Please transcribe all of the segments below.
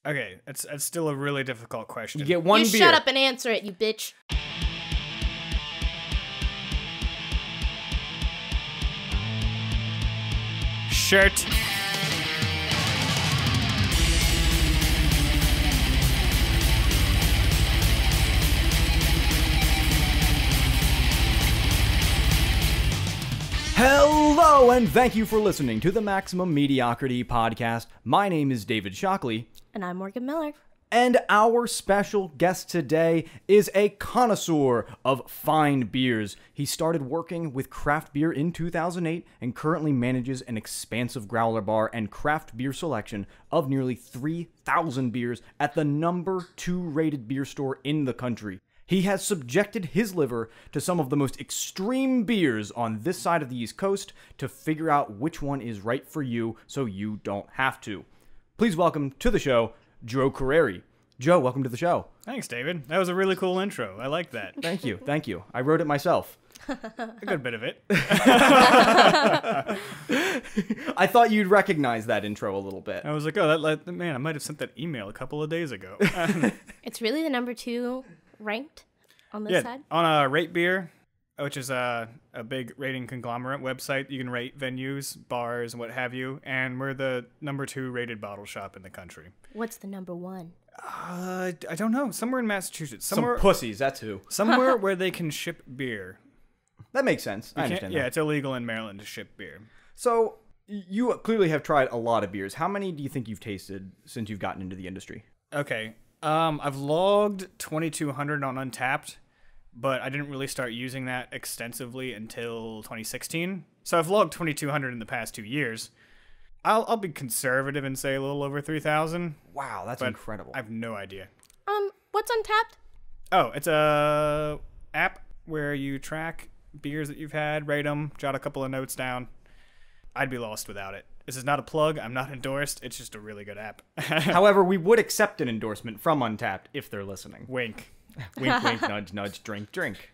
Okay, it's still a really difficult question. You get one beer. Shut up and answer it, you bitch. Shirt. Hello, and thank you for listening to the Maximum Mediocrity Podcast. My name is David Shockley. And I'm Morgan Miller. And our special guest today is a connoisseur of fine beers. He started working with craft beer in 2008 and currently manages an expansive growler bar and craft beer selection of nearly 3,000 beers at the number 2 rated beer store in the country. He has subjected his liver to some of the most extreme beers on this side of the East Coast to figure out which one is right for you so you don't have to. Please welcome to the show, Joe Carrere. Joe, welcome to the show. Thanks, David. That was a really cool intro. I like that. Thank you. Thank you. I wrote it myself. A good bit of it. I thought you'd recognize that intro a little bit. I was like, oh, man, I might have sent that email a couple of days ago. It's really the number 2 ranked on this side? On Rate Beer, which is a big rating conglomerate website. You can rate venues, bars, and what have you. And we're the number 2 rated bottle shop in the country. What's the number 1? I don't know. Somewhere in Massachusetts. Some pussies, that's who. Somewhere where they can ship beer. That makes sense. I understand that. Yeah, it's illegal in Maryland to ship beer. So, you clearly have tried a lot of beers. How many do you think you've tasted since you've gotten into the industry? Okay. I've logged 2,200 on Untapped, but I didn't really start using that extensively until 2016. So I've logged 2,200 in the past 2 years. I'll be conservative and say a little over 3,000. Wow, that's incredible. I have no idea. What's Untapped? Oh, it's a app where you track beers that you've had, rate them, jot a couple of notes down. I'd be lost without it. This is not a plug. I'm not endorsed. It's just a really good app. However, we would accept an endorsement from Untapped if they're listening. Wink. Wink, wink, nudge, nudge, drink, drink.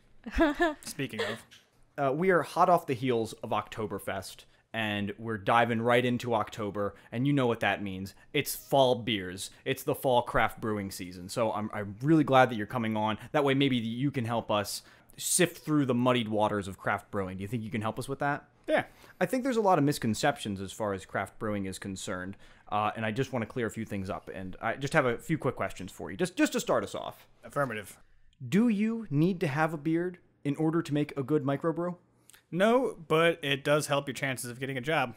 Speaking of. We are hot off the heels of Oktoberfest, and we're diving right into October, and you know what that means. It's fall beers. It's the fall craft brewing season. So I'm really glad that you're coming on. That way maybe you can help us sift through the muddied waters of craft brewing. Do you think you can help us with that? Yeah. I think there's a lot of misconceptions as far as craft brewing is concerned, and I just want to clear a few things up, and I just have a few quick questions for you, just to start us off. Affirmative. Do you need to have a beard in order to make a good microbrew? No, but it does help your chances of getting a job.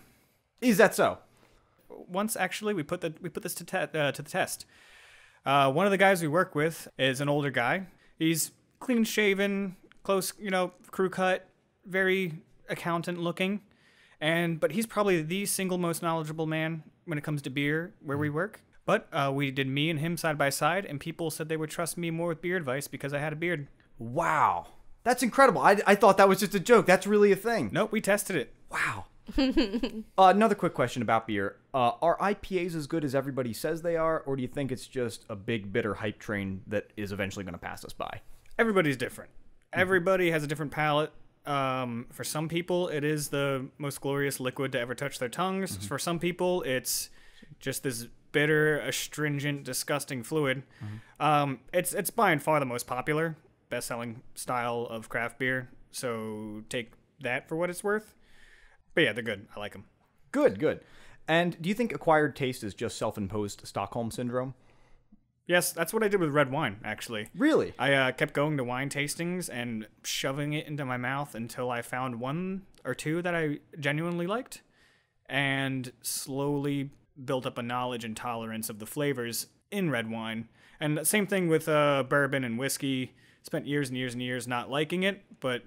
Is that so? Once, actually, we put this to the test. One of the guys we work with is an older guy. He's clean-shaven, close, crew cut, very accountant-looking, but he's probably the single most knowledgeable man when it comes to beer where we work. But we did me and him side by side, and people said they would trust me more with beer advice because I had a beard. Wow. That's incredible. I thought that was just a joke. That's really a thing. Nope, we tested it. Wow. Another quick question about beer. Are IPAs as good as everybody says they are, or do you think it's just a big, bitter hype train that is eventually going to pass us by? Everybody's different. Everybody has a different palate. For some people, it is the most glorious liquid to ever touch their tongues. For some people, it's just this bitter, astringent, disgusting fluid. It's by and far the most popular, best-selling style of craft beer. So take that for what it's worth. But yeah, they're good. I like them. Good. And do you think acquired taste is just self-imposed Stockholm syndrome? Yes, that's what I did with red wine, actually. Really? I kept going to wine tastings and shoving it into my mouth until I found one or two that I genuinely liked, and slowly built up a knowledge and tolerance of the flavors in red wine. And same thing with bourbon and whiskey. Spent years and years and years not liking it, but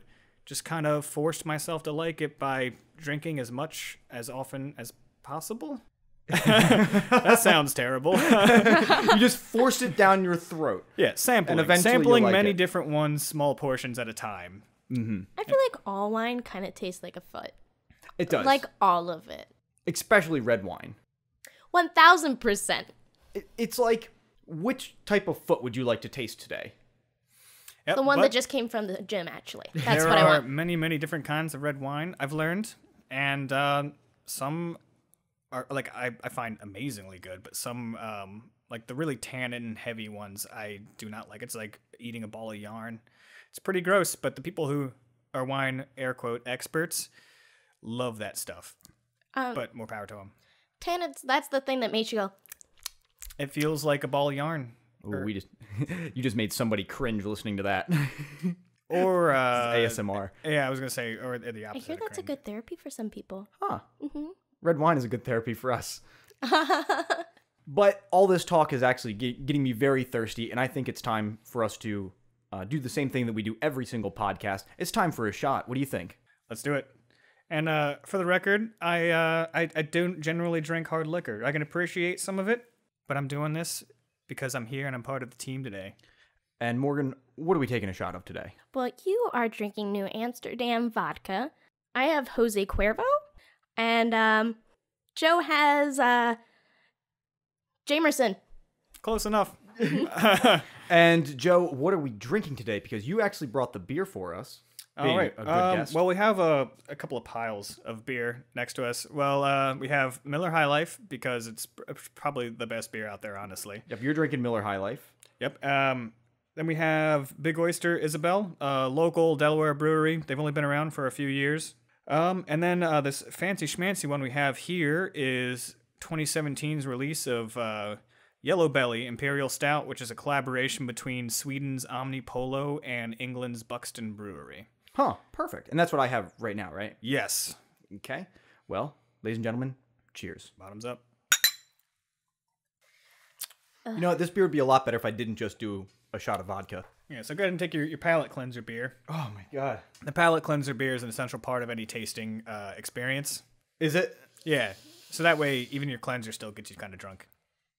just kind of forced myself to like it by drinking as much as often as possible. That sounds terrible. You just forced it down your throat. Yeah, sampling. And eventually sampling like many it. different ones, small portions at a time. Mm-hmm. I feel like all wine kind of tastes like a foot. It does. Like all of it. Especially red wine. 1,000%. It's like, which type of foot would you like to taste today? Yep, The one that just came from the gym, actually. That's what I There are want. many, many different kinds of red wine, I've learned. And some are like I find amazingly good, but some like the really tannin heavy ones I do not like. It's like eating a ball of yarn. It's pretty gross, but the people who are wine air quote experts love that stuff. But more power to them. Tannins, that's the thing that makes you go. It feels like a ball of yarn. Ooh, you just made somebody cringe listening to that. Or ASMR. Yeah, I was gonna say, or the I opposite. hear of that's a cringe. good therapy for some people. Huh. Red wine is a good therapy for us. But all this talk is actually getting me very thirsty, and I think it's time for us to do the same thing that we do every single podcast. It's time for a shot. What do you think? Let's do it. And for the record, I don't generally drink hard liquor. I can appreciate some of it, but I'm doing this because I'm here and I'm part of the team today. And Morgan, what are we taking a shot of today? Well, you are drinking New Amsterdam vodka. I have Jose Cuervo. And Joe has Jamerson. Close enough. And Joe, what are we drinking today? Because you actually brought the beer for us. All right. A good guest. Well, we have a couple of piles of beer next to us. Well, we have Miller High Life because it's probably the best beer out there, honestly. Yep, you're drinking Miller High Life. Yep. Then we have Big Oyster Isabel, a local Delaware brewery. They've only been around for a few years. And then this fancy schmancy one we have here is 2017's release of Yellow Belly Imperial Stout, which is a collaboration between Sweden's Omnipolo and England's Buxton Brewery. Huh, perfect. And that's what I have right now, right? Yes. Okay. Well, ladies and gentlemen, cheers. Bottoms up. You know what? This beer would be a lot better if I didn't just do a shot of vodka. Yeah, so go ahead and take your palate cleanser beer. Oh my god. The palate cleanser beer is an essential part of any tasting experience. Is it? Yeah. So that way, even your cleanser still gets you kind of drunk.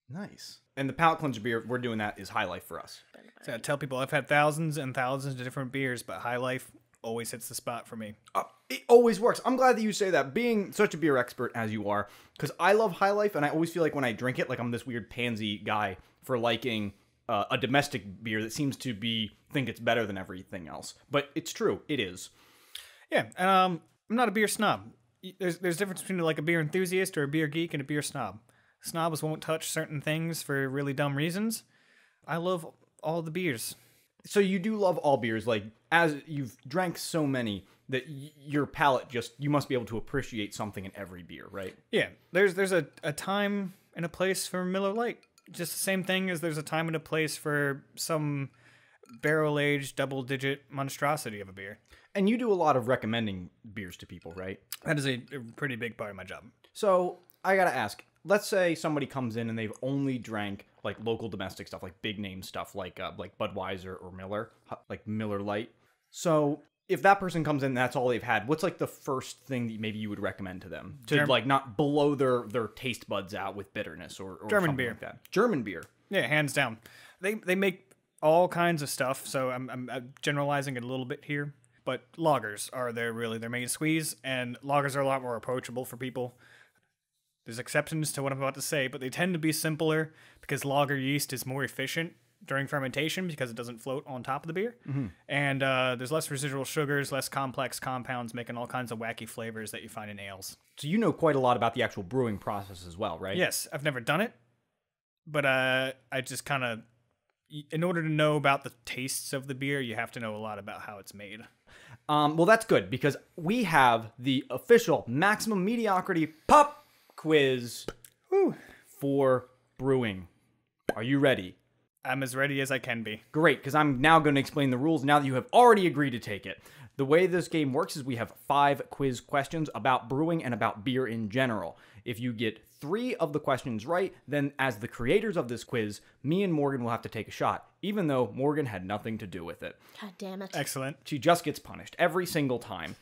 Nice. And the palate cleanser beer, we're doing that, is High Life for us. So I tell people I've had thousands and thousands of different beers, but High Life always hits the spot for me. It always works. I'm glad that you say that, being such a beer expert as you are, because I love High Life, and I always feel like when I drink it, like I'm this weird pansy guy for liking a domestic beer that seems to think it's better than everything else. But it's true. It is. Yeah, I'm not a beer snob. There's a difference between like a beer enthusiast or a beer geek and a beer snob. Snobs won't touch certain things for really dumb reasons. I love all the beers. So you do love all beers, like, as you've drank so many that your palate you must be able to appreciate something in every beer, right? Yeah, there's a time and a place for Miller Lite. Just the same thing as there's a time and a place for some barrel-aged, double-digit monstrosity of a beer. And you do a lot of recommending beers to people, right? That is a pretty big part of my job. So I gotta ask, let's say somebody comes in and they've only drank like local domestic stuff, like big name stuff, like Budweiser or Miller, like Miller Lite. So if that person comes in and that's all they've had, what's like the first thing that maybe you would recommend to them to like not blow their taste buds out with bitterness or German something beer. like that? German beer. Yeah, hands down. They make all kinds of stuff, so I'm generalizing it a little bit here. But lagers are their main squeeze, and lagers are a lot more approachable for people. There's exceptions to what I'm about to say, but they tend to be simpler because lager yeast is more efficient during fermentation because it doesn't float on top of the beer. Mm-hmm. And there's less residual sugars, less complex compounds making all kinds of wacky flavors that you find in ales. So you know quite a lot about the actual brewing process as well, right? Yes, I've never done it, but I just kind of, in order to know about the tastes of the beer, you have to know a lot about how it's made. Well, that's good because we have the official Maximum Mediocrity Pop Quiz for brewing. Are you ready? I'm as ready as I can be. Great, because I'm now going to explain the rules now that you have already agreed to take it. The way this game works is we have 5 quiz questions about brewing and about beer in general. If you get 3 of the questions right, then as the creators of this quiz, me and Morgan will have to take a shot, even though Morgan had nothing to do with it. God damn it. Excellent. She just gets punished every single time.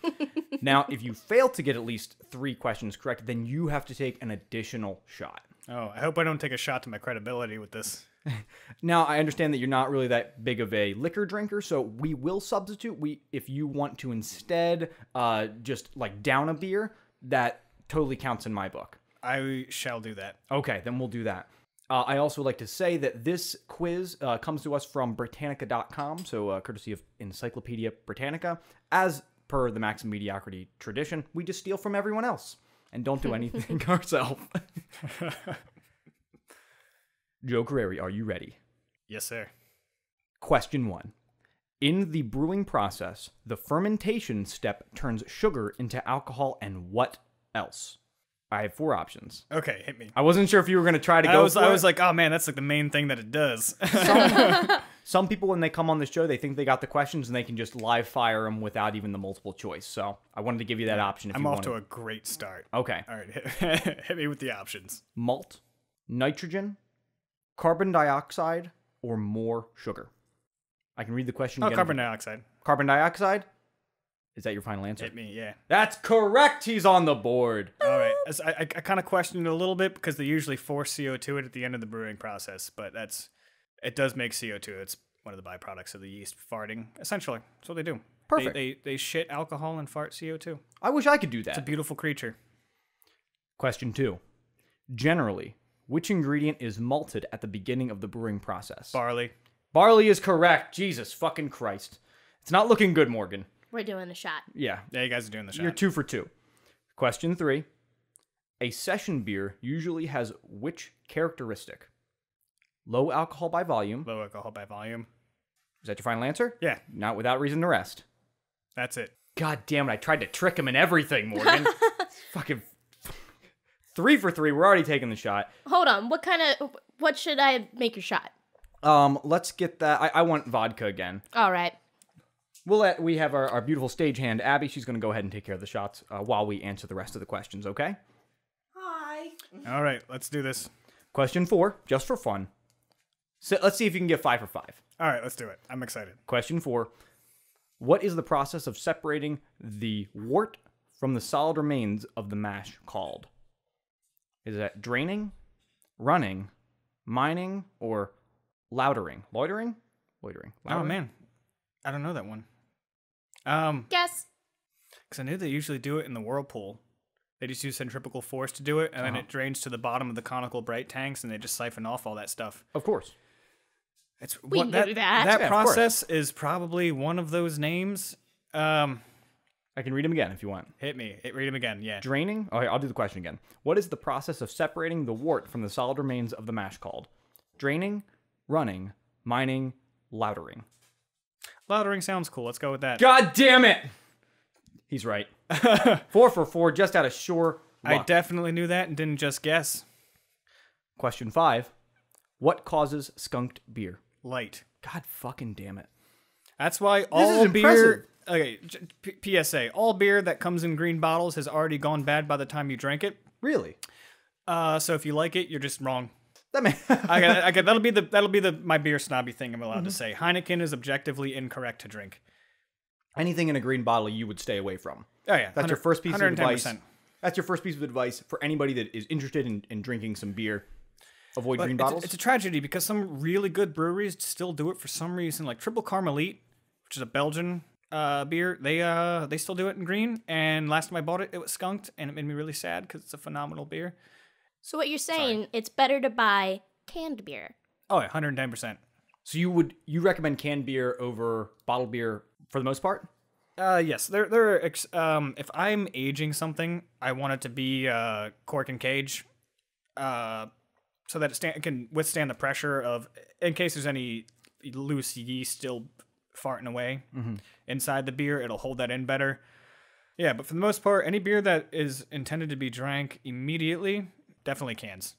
Now, if you fail to get at least 3 questions correct, then you have to take an additional shot. Oh, I hope I don't take a shot to my credibility with this. Now, I understand that you're not really that big of a liquor drinker, so we will substitute. If you want to instead just like down a beer, that totally counts in my book. I shall do that. Okay, then we'll do that. I also like to say that this quiz comes to us from Britannica.com, so courtesy of Encyclopedia Britannica. As per the Maximum Mediocrity tradition, we just steal from everyone else. and don't do anything ourselves. Joe Carrere, are you ready? Yes, sir. Question 1. In the brewing process, the fermentation step turns sugar into alcohol and what else? I have 4 options. Okay, hit me. I wasn't sure if you were going to try to go for I it. was like, oh man, that's like the main thing that it does. Some people, when they come on the show, they think they got the questions and they can just live fire them without even the multiple choice. So I wanted to give you that option if I'm you off wanted. to a great start. Okay. All right, hit me with the options. Malt, nitrogen, carbon dioxide, or more sugar? I can read the question again. Carbon dioxide. Carbon dioxide? Is that your final answer? Hit me, yeah. That's correct. He's on the board. All right. I kind of questioned it a little bit because they usually force CO2 at the end of the brewing process, but it does make CO2. It's one of the byproducts of the yeast farting. Essentially, that's what they do. Perfect. They shit alcohol and fart CO2. I wish I could do that. It's a beautiful creature. Question 2. Generally, which ingredient is malted at the beginning of the brewing process? Barley. Barley is correct. Jesus fucking Christ. It's not looking good, Morgan. We're doing a shot. Yeah. Yeah, you guys are doing the shot. You're 2 for 2. Question 3. A session beer usually has which characteristic? Low alcohol by volume. Low alcohol by volume. Is that your final answer? Yeah, Not without reason to rest. that's it. God damn it, I tried to trick him in everything, Morgan. Fucking 3 for 3. We're already taking the shot. Hold on. What should I make your shot? Let's get that. I want vodka again. All right. We have our beautiful stagehand, Abby. She's going to go ahead and take care of the shots while we answer the rest of the questions, okay? Hi. All right, let's do this. Question 4, just for fun. So let's see if you can get 5 for 5. All right, let's do it. I'm excited. Question 4. What is the process of separating the wort from the solid remains of the mash called? Is that draining, running, mining, or loitering? Loitering? Loitering. Oh man, I don't know that one. Guess. Because I knew they usually do it in the whirlpool. They just use centrifugal force to do it, and then it drains to the bottom of the conical bright tanks, and they just siphon off all that stuff. Of course. We knew that. That Yeah, of process is probably one of those names. I can read them again if you want. Hit me. Read them again. Yeah. Draining? Okay, I'll do the question again. What is the process of separating the wort from the solid remains of the mash called? Draining, running, mining, loutering. Loutering sounds cool. Let's go with that. God damn it! He's right. 4 for 4, just out of sure luck. I definitely knew that and didn't just guess. Question 5. What causes skunked beer? Light. God fucking damn it. That's why is all impressive. beer. Okay, PSA. All beer that comes in green bottles has already gone bad by the time you drink it. Really? So if you like it, you're just wrong. That man. I get that'll be the my beer snobby thing I'm allowed to say. Heineken is objectively incorrect to drink. Anything in a green bottle you would stay away from. Oh yeah, That's your first piece of advice. 110%. That's your first piece of advice for anybody that is interested in drinking some beer. Avoid green bottles. It's a tragedy because some really good breweries still do it for some reason. Like Triple Carmelite, which is a Belgian beer, they still do it in green. And last time I bought it, it was skunked, and it made me really sad because it's a phenomenal beer. So what you're saying, it's better to buy canned beer. Oh, yeah, 110%. So you recommend canned beer over bottled beer for the most part? Yes, if I'm aging something, I want it to be cork and cage, so that it can withstand the pressure of, in case there's any loose yeast still farting away inside the beer, it'll hold that in better. Yeah, but for the most part, any beer that is intended to be drank immediately, definitely cans.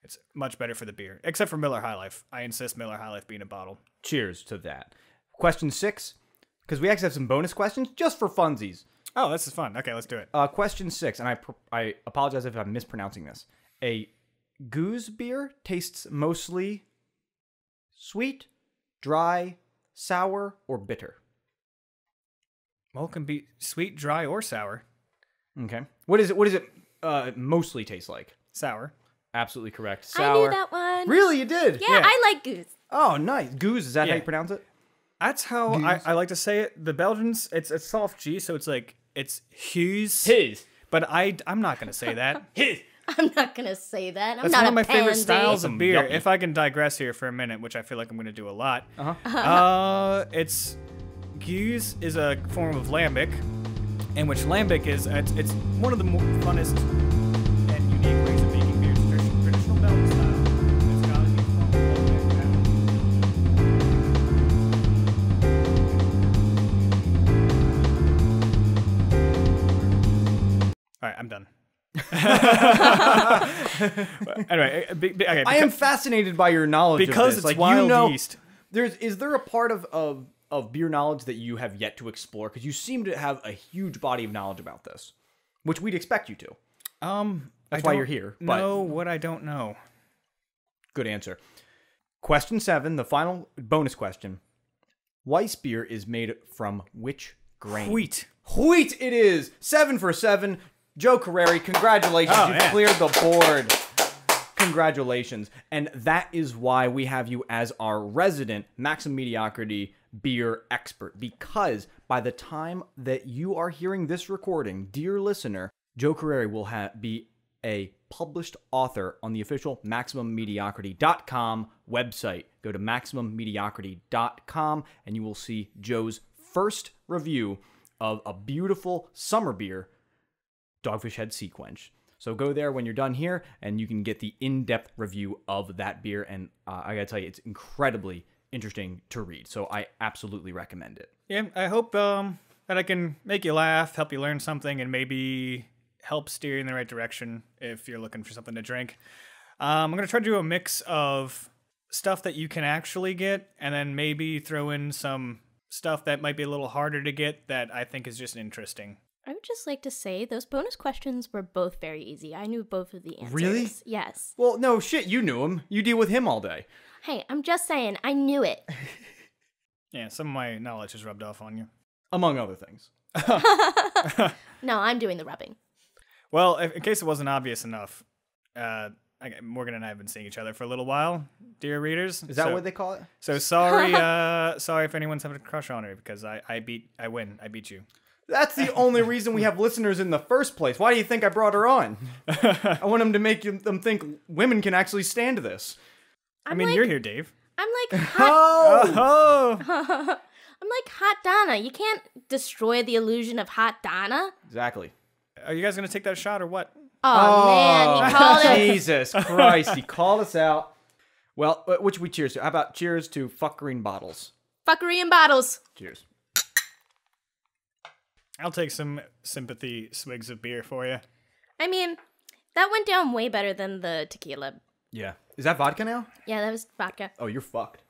It's much better for the beer, except for Miller High Life. I insist Miller High Life being a bottle. Cheers to that. Question 6, because we actually have some bonus questions just for funsies. Oh, this is fun. Okay, let's do it. Question 6, and I apologize if I'm mispronouncing this. A goose beer tastes mostly sweet, dry, sour, or bitter. Well, it can be sweet, dry, or sour. Okay. What does it mostly taste like? Sour. Absolutely correct. I Sour. knew that one. Really, you did? Yeah, I like goose. Oh, nice. Goose, is that how Yeah. you pronounce it? That's how I like to say it. The Belgians, it's soft G, so it's like, it's Hughes. His. But I'm not going to say that. His. I'm not gonna say that. I'm That's not one of my a favorite pansy. styles of beer. Yuppie. If I can digress here for a minute, which I feel like I'm going to do a lot. It's Gueuze is a form of lambic, in which lambic is it's one of the more funnest unique ways of making beer. Traditional Belgian style. It's gotta be from all the way down. All right, I'm done. Anyway, okay, I am fascinated by your knowledge because of this. it's wild yeast. Is there a part of beer knowledge that you have yet to explore? Because you seem to have a huge body of knowledge about this, which we'd expect you to. That's why you're here. But know what I don't know. good answer. Question 7, the final bonus question. Weiss beer is made from which grain? Wheat. Wheat it is. 7 for 7. Joe Carrere, congratulations. Oh, You yeah. cleared the board. Congratulations. And that is why we have you as our resident Maximum Mediocrity beer expert. Because by the time that you are hearing this recording, dear listener, Joe Carrere will be a published author on the official MaximumMediocrity.com website. Go to MaximumMediocrity.com and you will see Joe's first review of a beautiful summer beer, Dogfish Head Sea Quench. So go there when you're done here, and you can get the in-depth review of that beer. And I gotta tell you, it's incredibly interesting to read. So I absolutely recommend it. Yeah, I hope that I can make you laugh, help you learn something, and maybe help steer you in the right direction if you're looking for something to drink. I'm going to try to do a mix of stuff that you can actually get, and then maybe throw in some stuff that might be a little harder to get that I think is just interesting. I would just like to say those bonus questions were both very easy. I knew both of the answers. Really? Yes. Well, no shit, you knew him. You deal with him all day. Hey, I'm just saying, I knew it. Yeah, some of my knowledge has rubbed off on you. Among other things. No, I'm doing the rubbing. Well, in case it wasn't obvious enough, Morgan and I have been seeing each other for a little while, dear readers. Is that what they call it? So sorry, sorry if anyone's having a crush on her, because I win. I beat you. That's the only reason we have listeners in the first place. Why do you think I brought her on? I want them to make them think women can actually stand this. I mean, you're here, Dave. I'm like hot. Oh! I'm like Hot Donna. You can't destroy the illusion of Hot Donna. Exactly. Are you guys going to take that shot or what? Oh, man, you called it. Jesus Christ, he called us out. Well, what should we cheers to? How about cheers to fuck green bottles? Fuckery in bottles. Cheers. I'll take some sympathy swigs of beer for you. I mean, that went down way better than the tequila. Yeah. Is that vodka now? Yeah, that was vodka. Oh, you're fucked.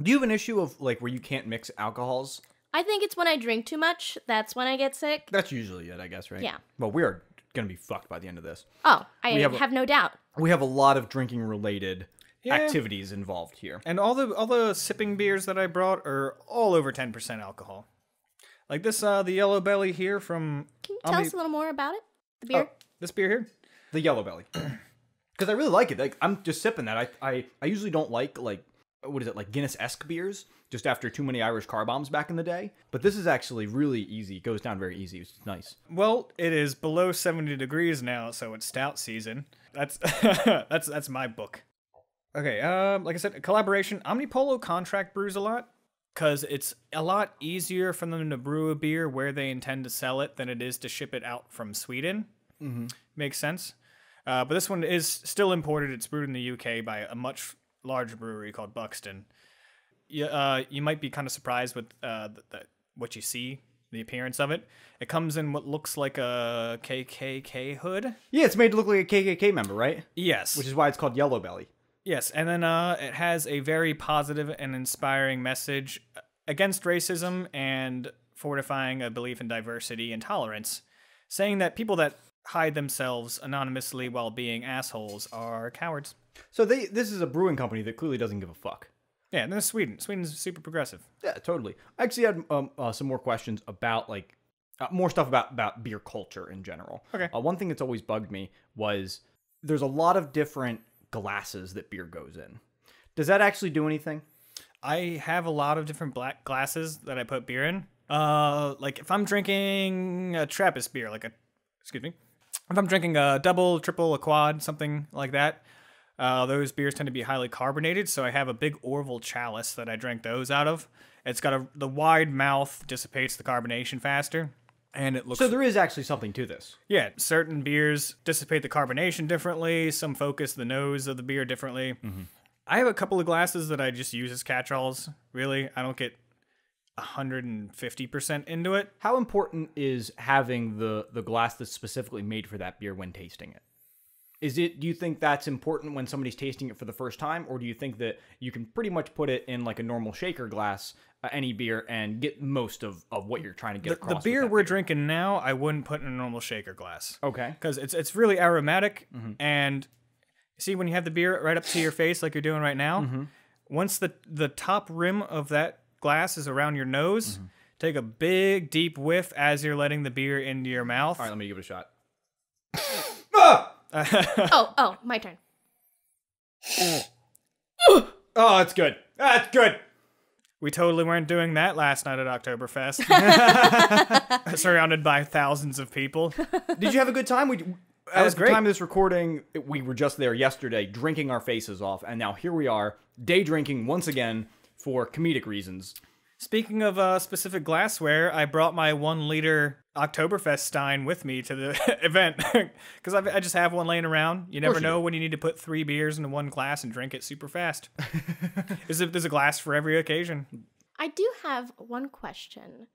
Do you have an issue of, like, where you can't mix alcohols? I think it's when I drink too much. That's when I get sick. That's usually it, I guess, right? Yeah. Well, we are going to be fucked by the end of this. Oh, I We have have no doubt. We have a lot of drinking-related Yeah. activities involved here. And all the sipping beers that I brought are all over 10% alcohol. Like this, the Yellow Belly here from... Can you tell us a little more about it? The beer? This beer here? The Yellow Belly. Because I really like it. Like, I'm just sipping that. I usually don't like, what is it, like Guinness-esque beers, just after too many Irish car bombs back in the day. But this is actually really easy. It goes down very easy. It's nice. Well, it is below 70 degrees now, so it's stout season. That's that's my book. Okay, like I said, a collaboration. Omnipolo contract brews a lot, because it's a lot easier for them to brew a beer where they intend to sell it than it is to ship it out from Sweden. Mm-hmm. Makes sense. But this one is still imported. It's brewed in the UK by a much larger brewery called Buxton. You might be kind of surprised with what you see, the appearance of it. It comes in what looks like a KKK hood. Yeah, it's made to look like a KKK member, right? Yes. Which is why it's called Yellow Belly. Yes, and then it has a very positive and inspiring message against racism and fortifying a belief in diversity and tolerance, saying that people that hide themselves anonymously while being assholes are cowards. So this is a brewing company that clearly doesn't give a fuck. Yeah, and then Sweden. Sweden's super progressive. Yeah, totally. I actually had some more questions about, like, more stuff about beer culture in general. Okay. One thing that's always bugged me was there's a lot of different glasses that beer goes in. Does that actually do anything? I have a lot of different black glasses that I put beer in. Like if I'm drinking a Trappist beer, if I'm drinking a double, triple, a quad, something like that, those beers tend to be highly carbonated, so I have a big Orville chalice that I drink those out of. It's got the wide mouth dissipates the carbonation faster, And it looks... So there is actually something to this. Yeah, certain beers dissipate the carbonation differently. Some focus the nose of the beer differently. I have a couple of glasses that I just use as catch-alls, really. I don't get 150% into it. How important is having the glass that's specifically made for that beer when tasting it? Do you think that's important when somebody's tasting it for the first time, or do you think that you can pretty much put it in like a normal shaker glass, any beer, and get most of what you're trying to get across? The beer we're drinking now, I wouldn't put in a normal shaker glass. Okay. Because it's really aromatic, and see, when you have the beer right up to your face like you're doing right now, once the top rim of that glass is around your nose, take a big, deep whiff as you're letting the beer into your mouth. All right, let me give it a shot. Oh, my turn. Oh, that's good. That's good. We totally weren't doing that last night at Oktoberfest. Surrounded by thousands of people. Did you have a good time? That was At great. the time of this recording, we were just there yesterday drinking our faces off, and now here we are, day drinking once again for comedic reasons. Speaking of specific glassware, I brought my 1-liter Oktoberfest Stein with me to the event because I just have one laying around. You never know when you need to put 3 beers into one glass and drink it super fast. There's a glass for every occasion. I do have one question.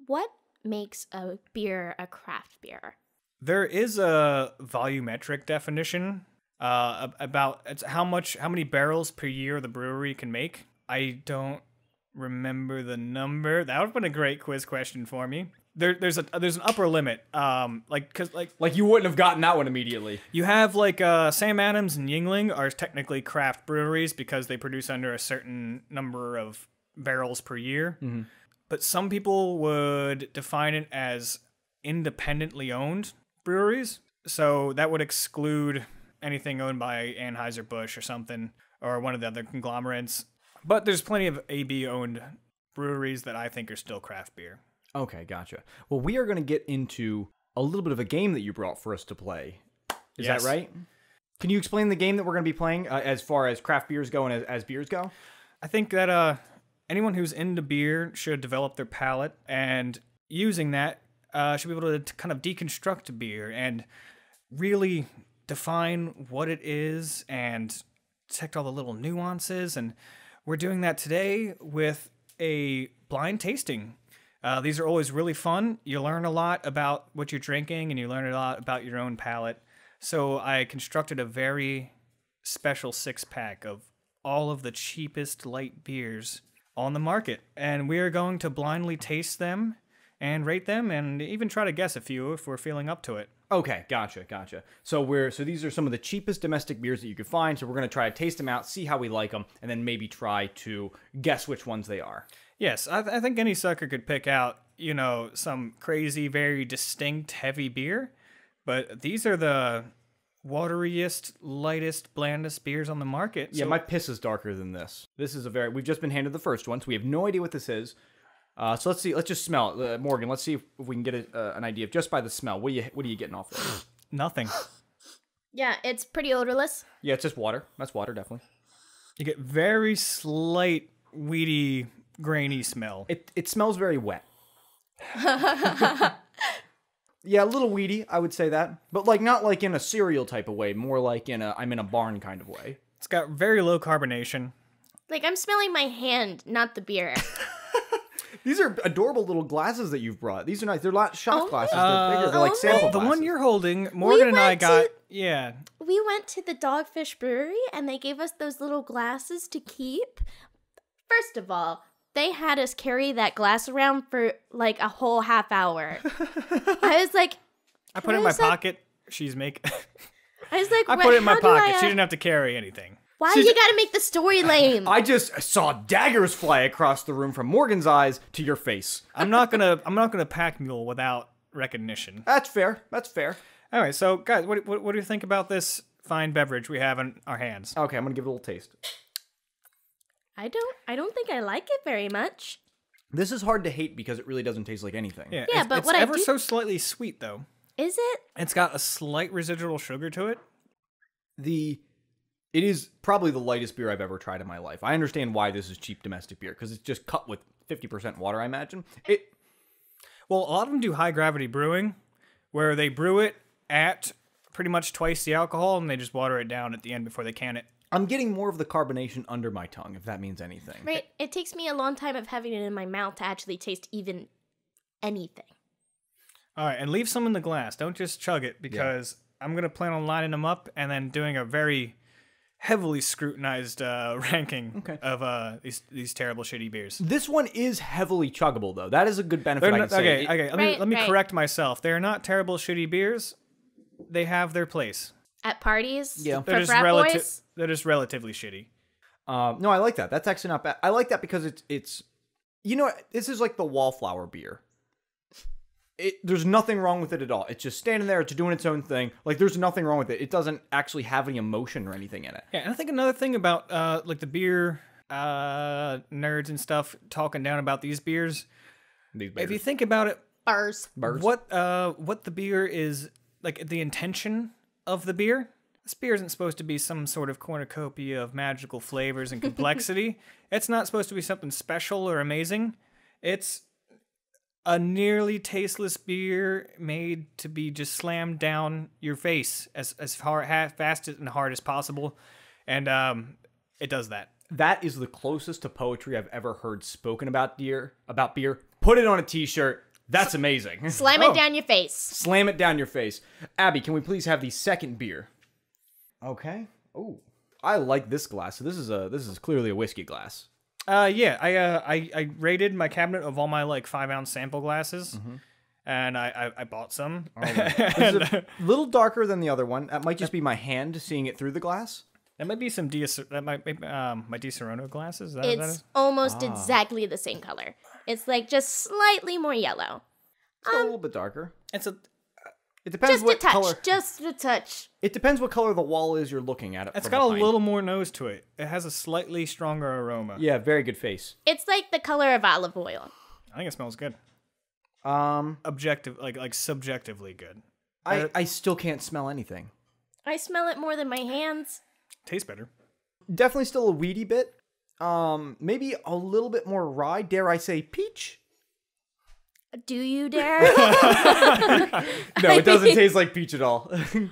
What makes a beer a craft beer? There is a volumetric definition about how many barrels per year the brewery can make. I don't remember the number. That would have been a great quiz question for me. There's an upper limit. Like you wouldn't have gotten that one immediately. you have like Sam Adams and Yingling are technically craft breweries because they produce under a certain number of barrels per year. But some people would define it as independently owned breweries. So that would exclude anything owned by Anheuser-Busch or something, or one of the other conglomerates. But there's plenty of AB-owned breweries that I think are still craft beer. Okay, gotcha. Well, we are going to get into a little bit of a game that you brought for us to play. Is Yes. that right? Can you explain the game that we're going to be playing as far as craft beers go and as beers go? I think that anyone who's into beer should develop their palate, and using that should be able to kind of deconstruct beer and really define what it is and detect all the little nuances. And we're doing that today with a blind tasting. These are always really fun. You learn a lot about what you're drinking, and you learn a lot about your own palate. So I constructed a very special 6-pack of all of the cheapest light beers on the market. And we are going to blindly taste them and rate them and even try to guess a few if we're feeling up to it. Okay, gotcha. So these are some of the cheapest domestic beers that you could find. So we're going to try to taste them out, see how we like them, and then maybe try to guess which ones they are. Yes, I think any sucker could pick out, some crazy, very distinct, heavy beer. But these are the wateriest, lightest, blandest beers on the market. Yeah, my piss is darker than this. This is we've just been handed the first one, so we have no idea what this is. So let's see. Let's just smell it, Morgan. Let's see if we can get an idea of just by the smell. What are you getting off there? Nothing. Yeah, it's pretty odorless. Yeah, it's just water. That's water, definitely. You get very slight, weedy, grainy smell. It smells very wet. Yeah, a little weedy, I would say that, but not like in a cereal type of way. More like I'm in a barn kind of way. It's got very low carbonation. Like, I'm smelling my hand, not the beer. These are adorable little glasses that you've brought. These are nice. They're not shot glasses. They're bigger. They're like sample The glasses. one you're holding, Morgan and I got. Yeah. We went to the Dogfish Brewery, and they gave us those little glasses to keep. First of all, they had us carry that glass around for like a whole half hour. I was like, I put it in my pocket. She's making. I was like, I put it in my how do pocket. I, She didn't have to carry anything. Why you gotta make the story lame? I just saw daggers fly across the room from Morgan's eyes to your face. I'm not gonna pack mule without recognition. That's fair. That's fair. All right, so guys, what do you think about this fine beverage we have in our hands? Okay, I'm gonna give it a little taste. I don't think I like it very much. This is hard to hate because it really doesn't taste like anything. Yeah, it's, but it's what I ever do- so slightly sweet though. Is it? It's got a slight residual sugar to it. It is probably the lightest beer I've ever tried in my life. I understand why this is cheap domestic beer because it's just cut with 50% water, I imagine. Well, a lot of them do high gravity brewing, where they brew it at pretty much twice the alcohol, and they just water it down at the end before they can it. I'm getting more of the carbonation under my tongue, if that means anything. Right? It takes me a long time of having it in my mouth to actually taste even anything. All right, and leave some in the glass. Don't just chug it, because I'm going to plan on lining them up and then doing a very heavily scrutinized ranking of these terrible, shitty beers. This one is heavily chuggable, though. That is a good benefit, I can say. Okay. Let me correct myself. They're not terrible, shitty beers. They have their place. At parties? Yeah. For frat boys? They're just relatively shitty. No, I like that. That's actually not bad. I like that because it's you know, this is like the wallflower beer. There's nothing wrong with it at all. It's just standing there. It's doing its own thing. Like, there's nothing wrong with it. It doesn't actually have any emotion or anything in it. Yeah, and I think another thing about like the beer nerds and stuff talking down about these beers. If you think about it, Bars. what the beer is, like, the intention of the beer. This beer isn't supposed to be some sort of cornucopia of magical flavors and complexity. It's not supposed to be something special or amazing. It's a nearly tasteless beer made to be just slammed down your face as fast and hard as possible, and it does that. That is the closest to poetry I've ever heard spoken about beer. Put it on a t-shirt. That's amazing. Slam it down your face. Slam it down your face. Abby, can we please have the second beer? Okay. Oh, I like this glass. So this is clearly a whiskey glass. I rated my cabinet of all my like 5-ounce sample glasses, and I bought some. This is a little darker than the other one. That might just be my hand seeing it through the glass. That might be that might be my Di Serono glasses. It's almost exactly the same color. It's like just slightly more yellow. It's a little bit darker. It depends Just what a touch. color. Just a touch. It depends what color the wall is you're looking at it. It's from got behind. a little more nose to it. It has a slightly stronger aroma. Yeah, very good face. It's like the color of olive oil. I think it smells good. Subjectively good. I still can't smell anything. I smell it more than my hands. Tastes better. Definitely still a weedy bit. Maybe a little bit more rye. Dare I say peach? Do you dare? No, it doesn't taste like peach at all.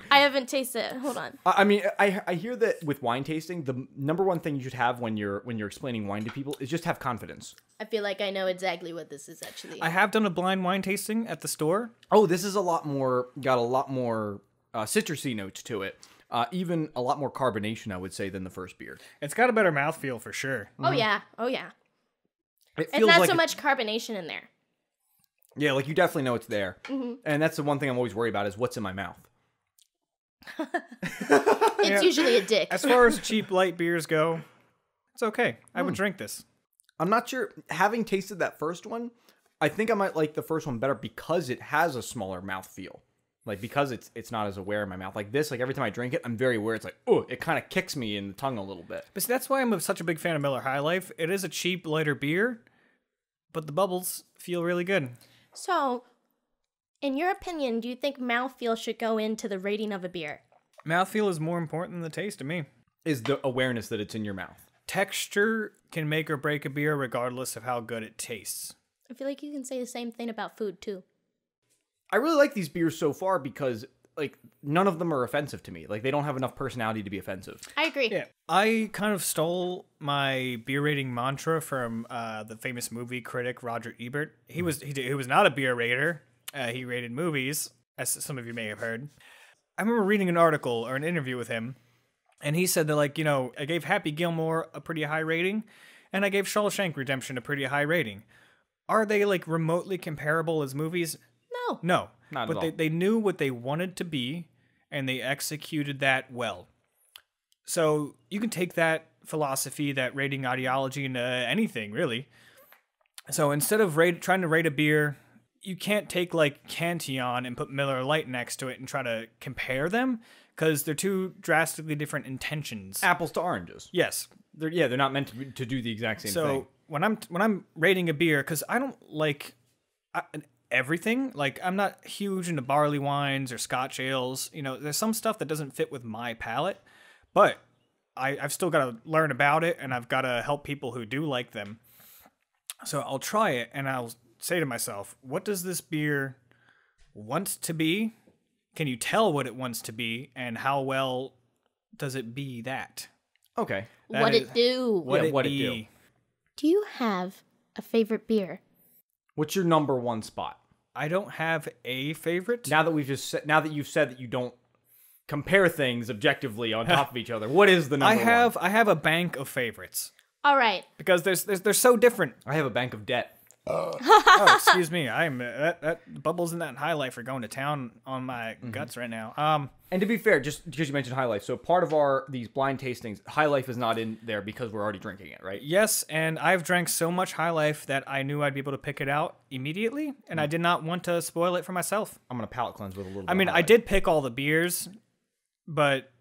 I haven't tasted it. Hold on. I mean, I hear that with wine tasting, the number one thing you should have when you're explaining wine to people is just have confidence. I feel like I know exactly what this is actually. I have done a blind wine tasting at the store. Oh, this is got a lot more citrusy notes to it. Even a lot more carbonation, I would say, than the first beer. It's got a better mouthfeel for sure. Oh yeah. It It's feels not like so much carbonation in there. Yeah, like you definitely know it's there. And that's the one thing I'm always worried about is what's in my mouth. It's usually a dick. As far as cheap light beers go, it's okay. I would drink this. I'm not sure. Having tasted that first one, I think I might like the first one better because it has a smaller mouthfeel. Like, because it's not as aware in my mouth. Like this, like every time I drink it, I'm very aware. It's like, oh, it kind of kicks me in the tongue a little bit. But see, that's why I'm such a big fan of Miller High Life. It is a cheap, lighter beer, but the bubbles feel really good. So, in your opinion, do you think mouthfeel should go into the rating of a beer? Mouthfeel is more important than the taste to me. Is the awareness that it's in your mouth. Texture can make or break a beer regardless of how good it tastes. I feel like you can say the same thing about food, too. I really like these beers so far because, like, none of them are offensive to me. Like, they don't have enough personality to be offensive. I agree. Yeah, I kind of stole my beer rating mantra from the famous movie critic Roger Ebert. He was not a beer rater. He rated movies, as some of you may have heard. I remember reading an article or an interview with him, and he said that, like, I gave Happy Gilmore a pretty high rating, and I gave Shawshank Redemption a pretty high rating. Are they, like, remotely comparable as movies? No. Not but at all. They knew what they wanted to be, and they executed that well. So you can take that philosophy, that rating ideology, into anything, really. So instead of trying to rate a beer, you can't take, like, Cantillon and put Miller Lite next to it and try to compare them, because they're two drastically different intentions. Apples to oranges. Yes. They're not meant to do the exact same thing. So when I'm rating a beer, because I don't like everything. Like, I'm not huge into barley wines or Scotch ales. There's some stuff that doesn't fit with my palate, but I've still got to learn about it, and I've got to help people who do like them. So I'll try it, and I'll say to myself, what does this beer want to be? Can you tell what it wants to be, and how well does it be that? Okay. What it do? What Yeah, it what it be? do. Do you have a favorite beer? What's your number one spot? I don't have a favorite. Now that you've said that you don't compare things objectively on top of each other, what is the number one? I have a bank of favorites All right. because they're so different. I have a bank of debt. Oh, excuse me. I'm that bubbles in that high life are going to town on my guts right now. And to be fair, just because you mentioned High Life, so part of these blind tastings, High Life is not in there because we're already drinking it, right? Yes, and I've drank so much High Life that I knew I'd be able to pick it out immediately, and I did not want to spoil it for myself. I'm gonna palate cleanse with a little bit. I mean, of High I Life. did pick all the beers, but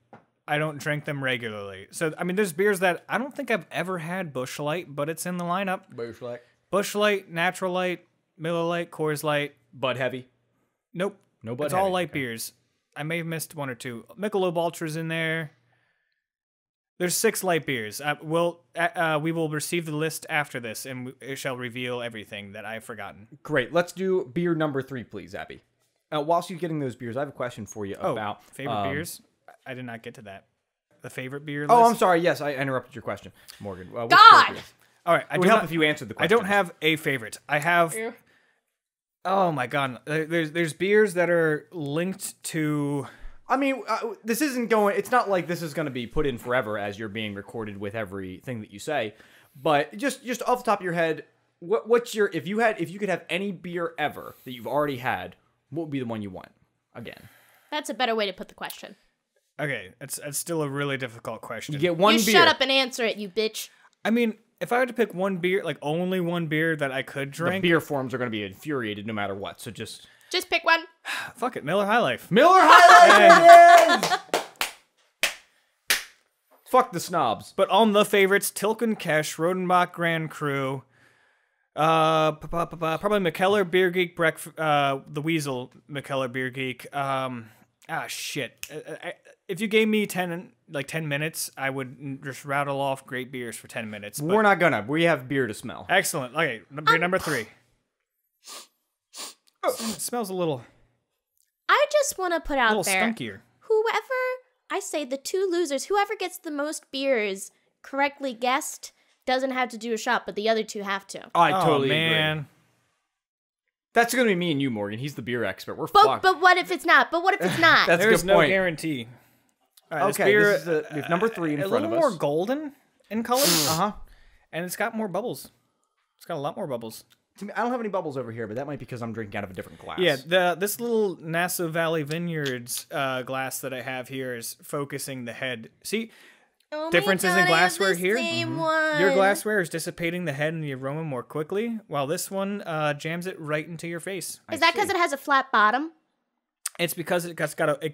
I don't drink them regularly. So, I mean, there's beers that I don't think I've ever had Busch Light, but it's in the lineup. Busch Light, Natural Light, Miller Lite, Coors Light. Bud Heavy. Nope. No Bud It's all Heavy, light okay. beers. I may have missed one or two. Michelob Ultra's in there. There's 6 light beers. We will receive the list after this, and it shall reveal everything that I've forgotten. Great. Let's do beer number 3, please, Abby. Whilst you're getting those beers, I have a question for you about favorite beers. I did not get to that. The favorite beer list. Oh, I'm sorry. Yes, I interrupted your question, Morgan. What's your God! beer? All right. It would help if you answered the I question. don't have a favorite. I have. Oh my god. There's beers that are linked to. I mean, this isn't going. It's not like this is going to be put in forever as you're being recorded with everything that you say. But just off the top of your head, what's your if you could have any beer ever that you've already had, what would be the one you want? Again, That's a better way to put the question. Okay, it's still a really difficult question. you get one You beer. shut up and answer it, you bitch. I mean, if I had to pick one beer, like only one beer that I could The drink, beer forms are going to be infuriated no matter what. So just Just pick one. fuck it, Miller High Life. Miller High Life it is! Fuck the snobs. But on the favorites, Tilken Kesh, Rodenbach Grand Cru, probably McKellar Beer Geek, the Weasel McKellar Beer Geek. Shit. If you gave me 10 minutes, I would just rattle off great beers for 10 minutes. But We're not gonna. We have beer to smell. excellent. Okay, beer number 3. Oh, it smells a little I just want to put out there, skunkier. I say the 2 losers, whoever gets the most beers correctly guessed doesn't have to do a shot, but the other 2 have to. I totally man. agree. That's gonna be me and you, Morgan. He's the beer expert. We're But fucked. but what if it's not? But what if it's not? That's a There's good no point. guarantee. All right, Okay, beer, this is we have number 3 in a front little of more us. golden in color. Uh-huh. And it's got more bubbles. It's got a lot more bubbles. I don't have any bubbles over here, but that might be because I'm drinking out of a different glass. Yeah, this little Nassau Valley Vineyards glass that I have here is focusing the head. See, Oh my differences in God, I have glassware the here? Same one. your glassware is dissipating the head and the aroma more quickly, while this one jams it right into your face. Is that because it has a flat bottom? It's because it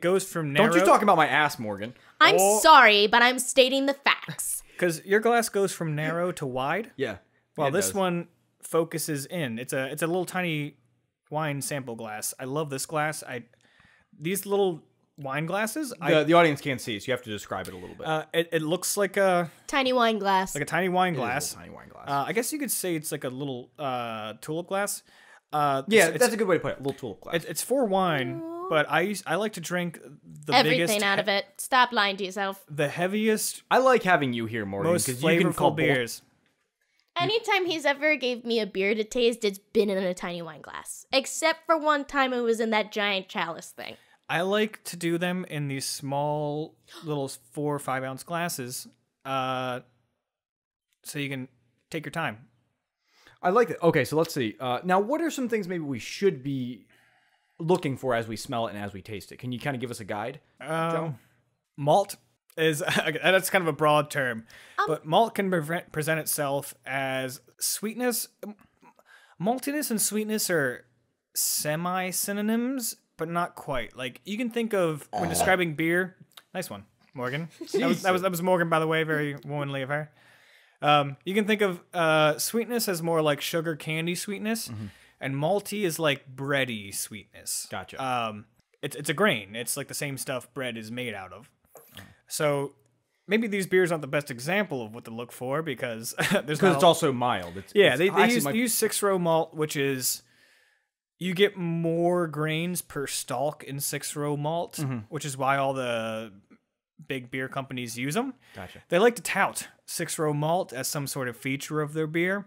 goes from narrow. Don't you talk about my ass, Morgan. I'm sorry, but I'm stating the facts. Because your glass goes from narrow to wide. Yeah. While it this does. one focuses in. It's a little tiny wine sample glass. I love this glass. These little wine glasses. The audience can't see, so you have to describe it a little bit. It looks like a Tiny wine glass. tiny wine It is a glass. little tiny wine glass. I guess you could say it's like a little tulip glass. yeah, it's, that's a good way to put it. Little tulip glass. it's for wine, but I like to drink the Everything biggest, out of it. Stop lying to yourself. the heaviest, I like having you here, Morgan, most because you can call flavorful beers. Anytime he's ever gave me a beer to taste, it's been in a tiny wine glass. Except for one time it was in that giant chalice thing. I like to do them in these small little 4 or 5 ounce glasses, so you can take your time. I like it. Okay, so let's see. Now, what are some things maybe we should be looking for as we smell it and as we taste it? Can you kind of give us a guide, Joe? Malt is that's kind of a broad term, but malt can present itself as sweetness. Maltiness and sweetness are semi-synonyms, but not quite. Like you can think of when describing beer. Nice one, Morgan. That was Morgan, by the way. Very womanly of her. You can think of sweetness as more like sugar candy sweetness, and malty is like bready sweetness. Gotcha. It's a grain. It's like the same stuff bread is made out of. So maybe these beers aren't the best example of what to look for because there's Because it's also mild. They use 6-row malt, which is you get more grains per stalk in 6-row malt, which is why all the big beer companies use them. Gotcha. They like to tout 6-row malt as some sort of feature of their beer,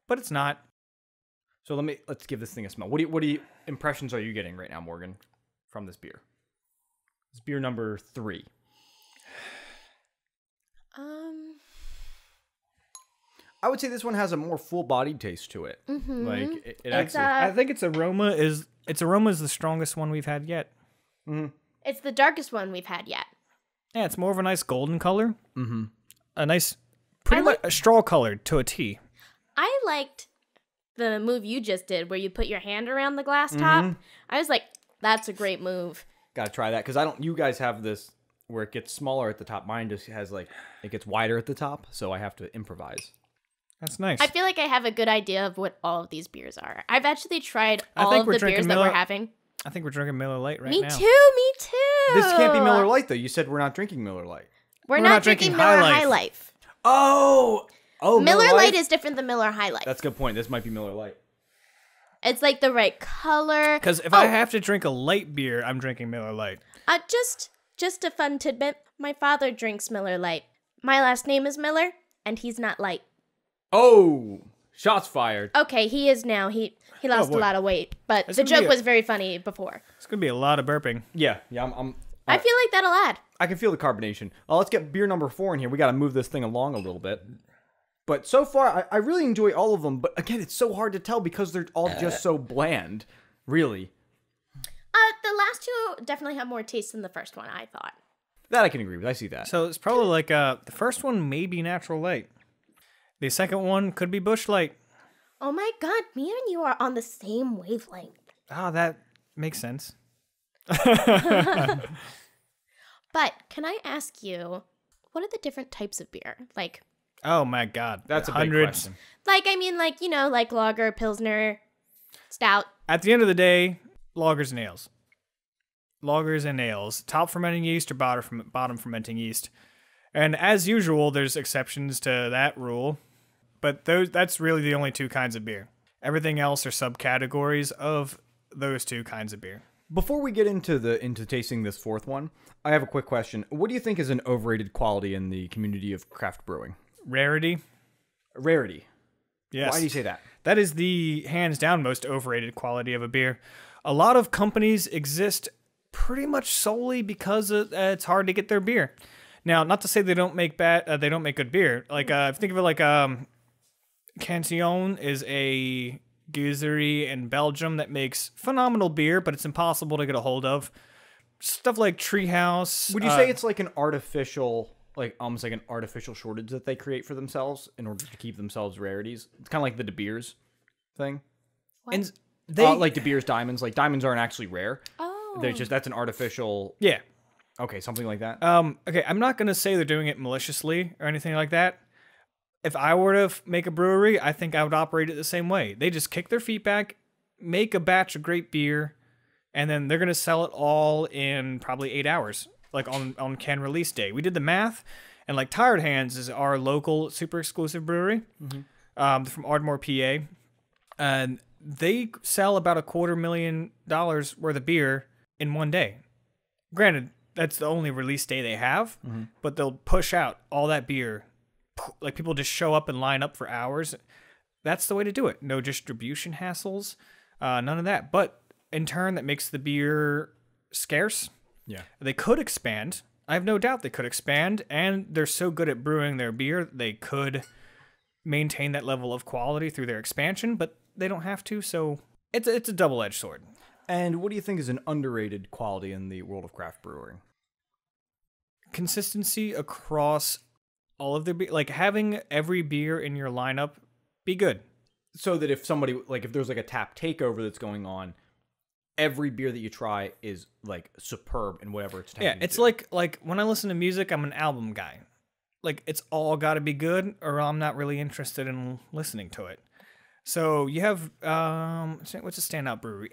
but it's not. So let's give this thing a smell. What impressions are you getting right now, Morgan, from this beer? It's beer number 3. I would say this one has a more full-bodied taste to it. Like it actually, I think its aroma is the strongest one we've had yet. It's the darkest one we've had yet. Yeah, it's more of a nice golden color. A nice, pretty much a straw color to a T. I liked the move you just did where you put your hand around the glass top. I was like, that's a great move. Gotta try that because you guys have this where it gets smaller at the top. Mine just has it gets wider at the top, so I have to improvise. That's nice. I feel like I have a good idea of what all of these beers are. I've actually tried all of the beers that we're having. I think we're drinking Miller Lite right now. Me too. This can't be Miller Lite though. You said we're not drinking Miller Lite. We're not drinking Miller High Life. Oh, Miller Lite is different than Miller High Life. That's a good point. This might be Miller Lite. It's like the right color. Because if I have to drink a light beer, I'm drinking Miller Lite. Just a fun tidbit. My father drinks Miller Lite. My last name is Miller, and he's not light. Oh, shots fired. Okay, he is now. He lost a lot of weight, but the joke was very funny before. It's gonna be a lot of burping. Yeah. I feel like that'll add. I can feel the carbonation. Let's get beer number 4 in here. We got to move this thing along a little bit. But so far, I really enjoy all of them. But again, it's so hard to tell because they're all just so bland. Really. The last two definitely have more taste than the first one, I thought. That I can agree with. I see that. So it's probably like the first one may be Natural Light. The second one could be Busch Light. Oh my god, me and you are on the same wavelength. Ah, that makes sense. But can I ask you, what are the different types of beer? Like, oh my god, that's hundreds. A big question. Like, I mean, like, you know, like lager, pilsner, stout. At the end of the day, lagers and ales. Lagers and ales. Top fermenting yeast or bottom fermenting yeast. And as usual, there's exceptions to that rule. But that's really the only two kinds of beer. Everything else are subcategories of those two kinds of beer. Before we get into tasting this fourth one, I have a quick question. What do you think is an overrated quality in the community of craft brewing? Rarity. Rarity. Yes. Why do you say that? That is the hands down most overrated quality of a beer. A lot of companies exist pretty much solely because it's hard to get their beer. Now, not to say they don't make good beer. Like think of it like Cantillon is a goosery in Belgium that makes phenomenal beer, but it's impossible to get a hold of. Stuff like Treehouse. Would you say it's like an artificial, like almost like an artificial shortage that they create for themselves in order to keep themselves rarities? It's kind of like the De Beers thing. What? And like De Beers diamonds. Like diamonds aren't actually rare. Oh. That's an artificial. Yeah. Okay, something like that. Okay, I'm not gonna say they're doing it maliciously or anything like that. If I were to make a brewery, I think I would operate it the same way. They just kick their feet back, make a batch of great beer, and then they're going to sell it all in probably 8 hours, like on can release day. We did the math, and like Tired Hands is our local super exclusive brewery from Ardmore, PA, and they sell about $250,000 worth of beer in one day. Granted, that's the only release day they have, but they'll push out all that beer. Like people just show up and line up for hours. That's the way to do it. No distribution hassles, none of that. But in turn, that makes the beer scarce. Yeah. They could expand. I have no doubt they could expand, and they're so good at brewing their beer, they could maintain that level of quality through their expansion, but they don't have to, so it's a double-edged sword. And what do you think is an underrated quality in the world of craft brewing? Consistency across all of their beer, like having every beer in your lineup be good. So that if somebody, like if there's like a tap takeover that's going on, every beer that you try is like superb in whatever it's Yeah, it's like when I listen to music, I'm an album guy. Like it's all got to be good or I'm not really interested in listening to it. So you have, what's a standout brewery?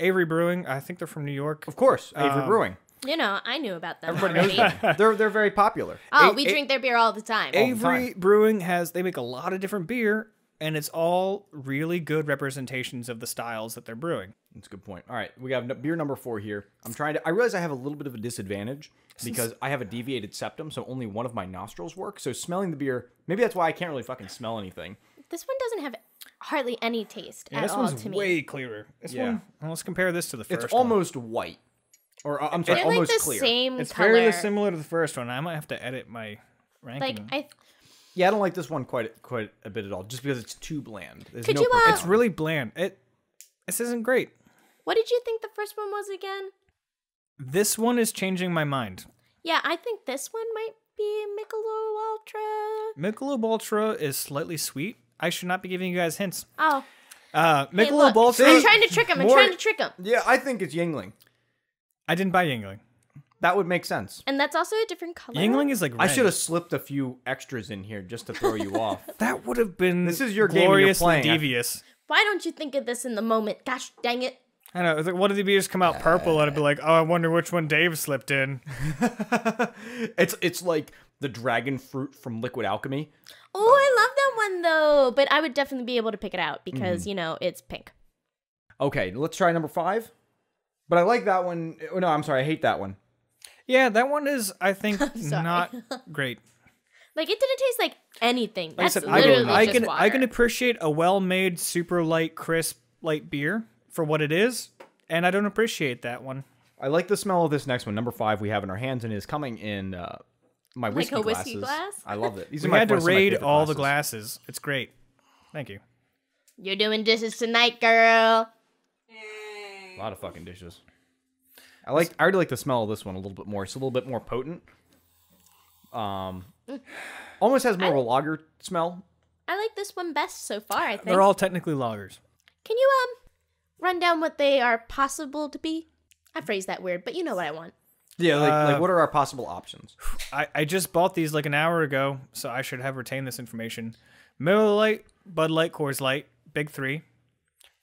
Avery Brewing. I think they're from New York. Of course, Avery Brewing. You know, I knew about them Everybody knows already. that. They're very popular. Oh, we drink their beer all the time. Avery Brewing they make a lot of different beer, and it's all really good representations of the styles that they're brewing. That's a good point. All right, we have beer number 4 here. I realize I have a little bit of a disadvantage because I have a deviated septum, so only one of my nostrils work. So smelling the beer, maybe that's why I can't really fucking smell anything. This one doesn't have hardly any taste at This all one's to me. way clearer. This one, well, let's compare this to the first It's one. almost white. Or, I'm sorry, They're almost like the clear. same It's color. very similar to the first one. I might have to edit my ranking. Yeah, I don't like this one quite a bit at all, just because it's too bland. There's Could no you, protein. It's really bland. This isn't great. What did you think the first one was again? This one is changing my mind. Yeah, I think this one might be Michelob Ultra. Michelob Ultra is slightly sweet. I should not be giving you guys hints. Oh, Michelob hey, look, Ultra. I'm trying to trick him. I'm more- trying to trick him. Yeah, I think it's Yingling. I didn't buy Yingling. That would make sense. And that's also a different color. Yingling is like red. I should have slipped a few extras in here just to throw you off. That would have been This is your game and you're gloriously playing. devious. Why don't you think of this in the moment? Gosh dang it. I know. It's like, what if the beers come out purple and I'd be like, oh, I wonder which one Dave slipped in. It's like the dragon fruit from Liquid Alchemy. Oh, I love that one though. But I would definitely be able to pick it out because, you know, it's pink. Okay, let's try number 5. But I like that one. Oh, no, I'm sorry. I hate that one. Yeah, that one is, I think, sorry. not great. Like, it didn't taste like anything. Like I That's said, literally I just can water. I can appreciate a well-made, super light, crisp, light beer for what it is, and I don't appreciate that one. I like the smell of this next one. Number 5 we have in our hands and is coming in my whiskey a whiskey glasses. glass? I love it. These We are my had to some of my raid favorite all the glasses. glasses. It's great. Thank you. You're doing dishes tonight, girl. A lot of fucking dishes. I already like the smell of this one a little bit more. It's a little bit more potent. Almost has more of a lager smell. I like this one best so far, I think. They're all technically lagers. Can you run down what they are possible to be? I phrased that weird, but you know what I want. Yeah, like what are our possible options? I just bought these like an hour ago, so I should have retained this information. Miller Lite, Bud Light, Coors Light, Big 3.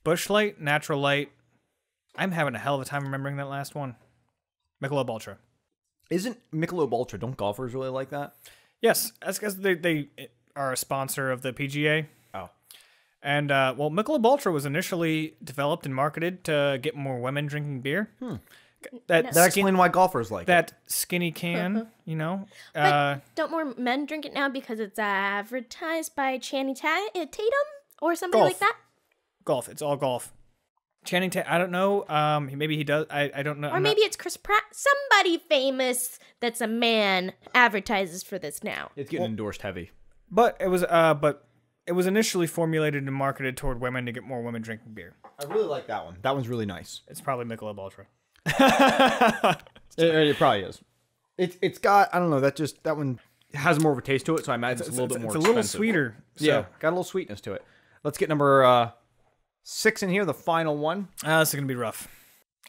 Busch Light, Natural Light. I'm having a hell of a time remembering that last one. Michelob Ultra. Isn't Michelob Ultra? Don't golfers really like that? Yes, that's because they are a sponsor of the PGA. Oh. And, well, Michelob Ultra was initially developed and marketed to get more women drinking beer. That explains why golfers like it. That skinny can, you know. But don't more men drink it now because it's advertised by Channing Tatum or somebody Golf. like that? Golf. It's all golf. Channing Tatum, I don't know. Maybe he does. I don't know. Or maybe it's Chris Pratt. Somebody famous that's a man advertises for this now. It's getting endorsed heavy. But it was initially formulated and marketed toward women to get more women drinking beer. I really like that one. That one's really nice. It's probably Michelob Ultra. It probably is. It's got, I don't know, that one has more of a taste to it, so I imagine it's a little bit more It's a little expensive. sweeter. So. Yeah, got a little sweetness to it. Let's get number 6 in here, the final one. This is gonna be rough.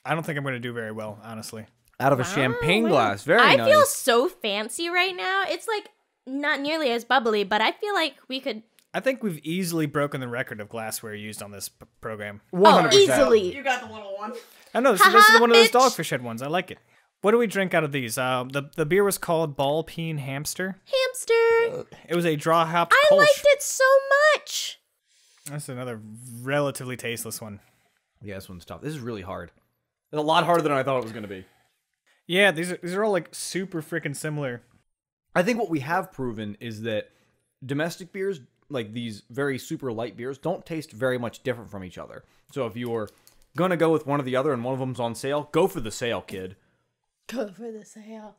I don't think I'm gonna do very well, honestly. Out of a champagne wow. glass. Very I nice. feel so fancy right now. It's like not nearly as bubbly, but I feel like we could. I think we've easily broken the record of glassware used on this program. 100%. Oh, easily. You got the little one. I know this is one of those bitch. Dogfish Head ones. I like it. What do we drink out of these? The beer was called Ball Peen Hamster. Hamster. It was a draw hopped I Kolsch. liked it so much. That's another relatively tasteless one. Yeah, this one's tough. This is really hard. It's a lot harder than I thought it was going to be. Yeah, these are all like super freaking similar. I think what we have proven is that domestic beers, like these very super light beers, don't taste very much different from each other. So if you're going to go with one or the other and one of them's on sale, go for the sale, kid. Go for the sale.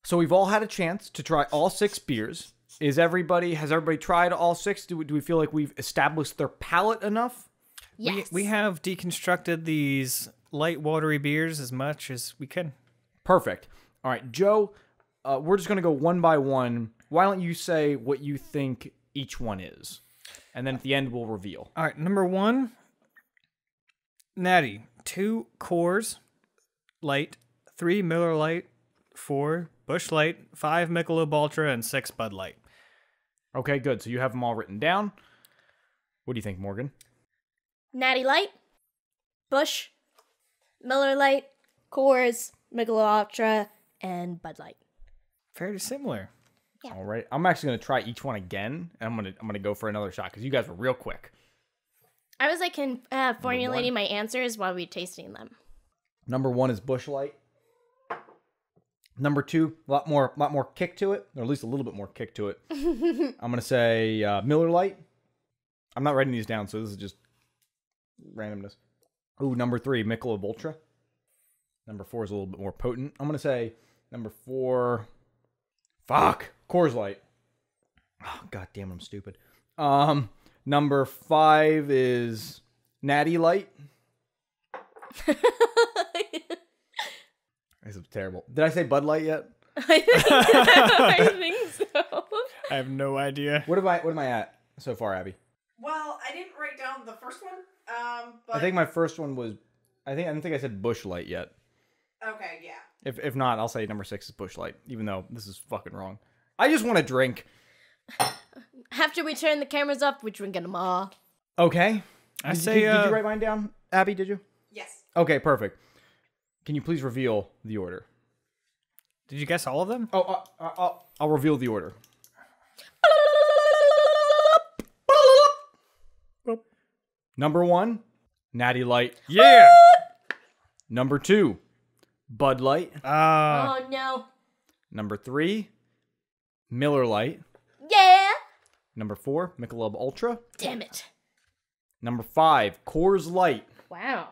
So we've all had a chance to try all 6 beers. Has everybody tried all 6? Do we feel like we've established their palate enough? Yes. We have deconstructed these light, watery beers as much as we can. Perfect. All right, Joe, we're just going to go one by one. Why don't you say what you think each one is? And then at the end, we'll reveal. All right, number 1, Natty. 2 Coors Light, 3 Miller Light, 4 Busch Light, 5 Michelob Ultra, and 6 Bud Light. Okay, good. So you have them all written down. What do you think, Morgan? Natty Light, Busch, Miller Light, Coors, Michelob Ultra, and Bud Light. Very similar. Yeah. All right. I'm actually going to try each one again, and I'm going to go for another shot because you guys were real quick. I was like formulating my answers while we were tasting them. Number 1 is Busch Light. Number 2, a lot more kick to it, or at least a little bit more kick to it. I'm going to say Miller Lite. I'm not writing these down, so this is just randomness. Ooh, number 3, Michelob Ultra. Number 4 is a little bit more potent. I'm going to say number 4... Coors Light. Oh, God damn, I'm stupid. Number 5 is Natty Light. This is terrible. Did I say Bud Light yet? I think so. I have no idea. What am I at so far, Abby? Well, I didn't write down the first one. But I think my first one was. I don't think I said Busch Light yet. okay, yeah. If not, I'll say number 6 is Busch Light, even though this is fucking wrong. I just want to drink. After we turn the cameras off, we're drinking them all. Okay. Did you write mine down, Abby? Did you? Yes. Okay, perfect. Can you please reveal the order? Did you guess all of them? Oh, I'll reveal the order. Number 1, Natty Light. Yeah. Number 2, Bud Light. Oh no. Number 3, Miller Lite. Yeah. Number 4, Michelob Ultra. Damn it. Number 5, Coors Light. Wow.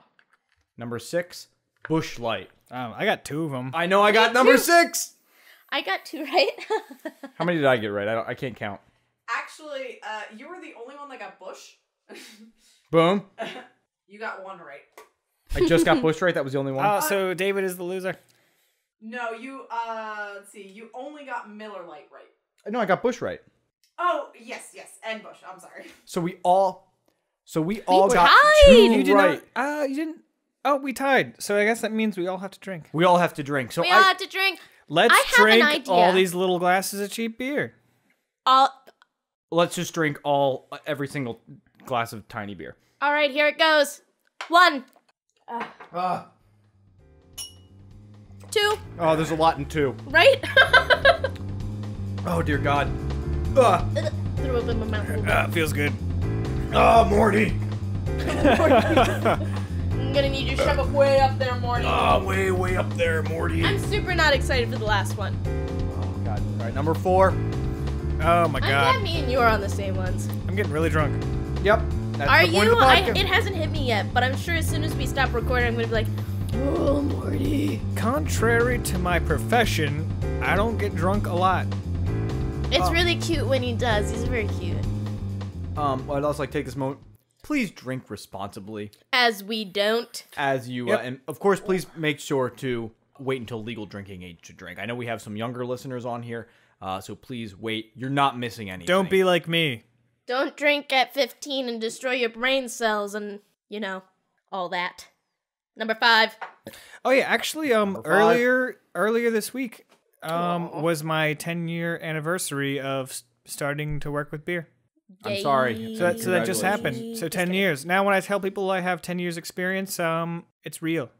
Number 6, Busch Light. I got 2 of them. I know I got number 6. I got 2 right. How many did I get right? I can't count. Actually, you were the only one that got Bush. Boom. You got 1 right. I just got Busch right. That was the only one. Oh, so David is the loser. No, you, let's see. You only got Miller Lite right. No, I got Busch right. Oh, yes, and Bush. I'm sorry. So we all got tied. 2 You did right. not. You didn't. Oh, we tied. So I guess that means we all have to drink. We all have to drink. So We all have to drink. Let's I have an drink idea. all these little glasses of cheap beer. let's just drink every single glass of tiny beer. All right, here it goes. 1. 2. Oh, there's a lot in 2. Right? Oh, dear God. Threw up in my mouth. Feels good. Oh, Morty. I'm gonna need you to shove it way up there, Morty. Way, way up there, Morty. I'm super not excited for the last one. Oh, God. All right, number 4. Oh my I'm god. glad me and you are on the same ones. I'm getting really drunk. Yep. That's Are the point you? of the podcast. It hasn't hit me yet, but I'm sure as soon as we stop recording, I'm gonna be like, oh, Morty. Contrary to my profession, I don't get drunk a lot. It's really cute when he does. He's very cute. I'd also like to take this moment. Please drink responsibly. As we don't. As you, Yep. and of course, please make sure to wait until legal drinking age to drink. I know we have some younger listeners on here, so please wait. You're not missing anything. Don't be like me. Don't drink at 15 and destroy your brain cells and, you know, all that. Number 5. Oh yeah, actually, 5. earlier this week, was my 10-year anniversary of starting to work with beer. I'm sorry. So that just Congratulations. happened. So 10 years. Now when I tell people I have 10 years experience, it's real.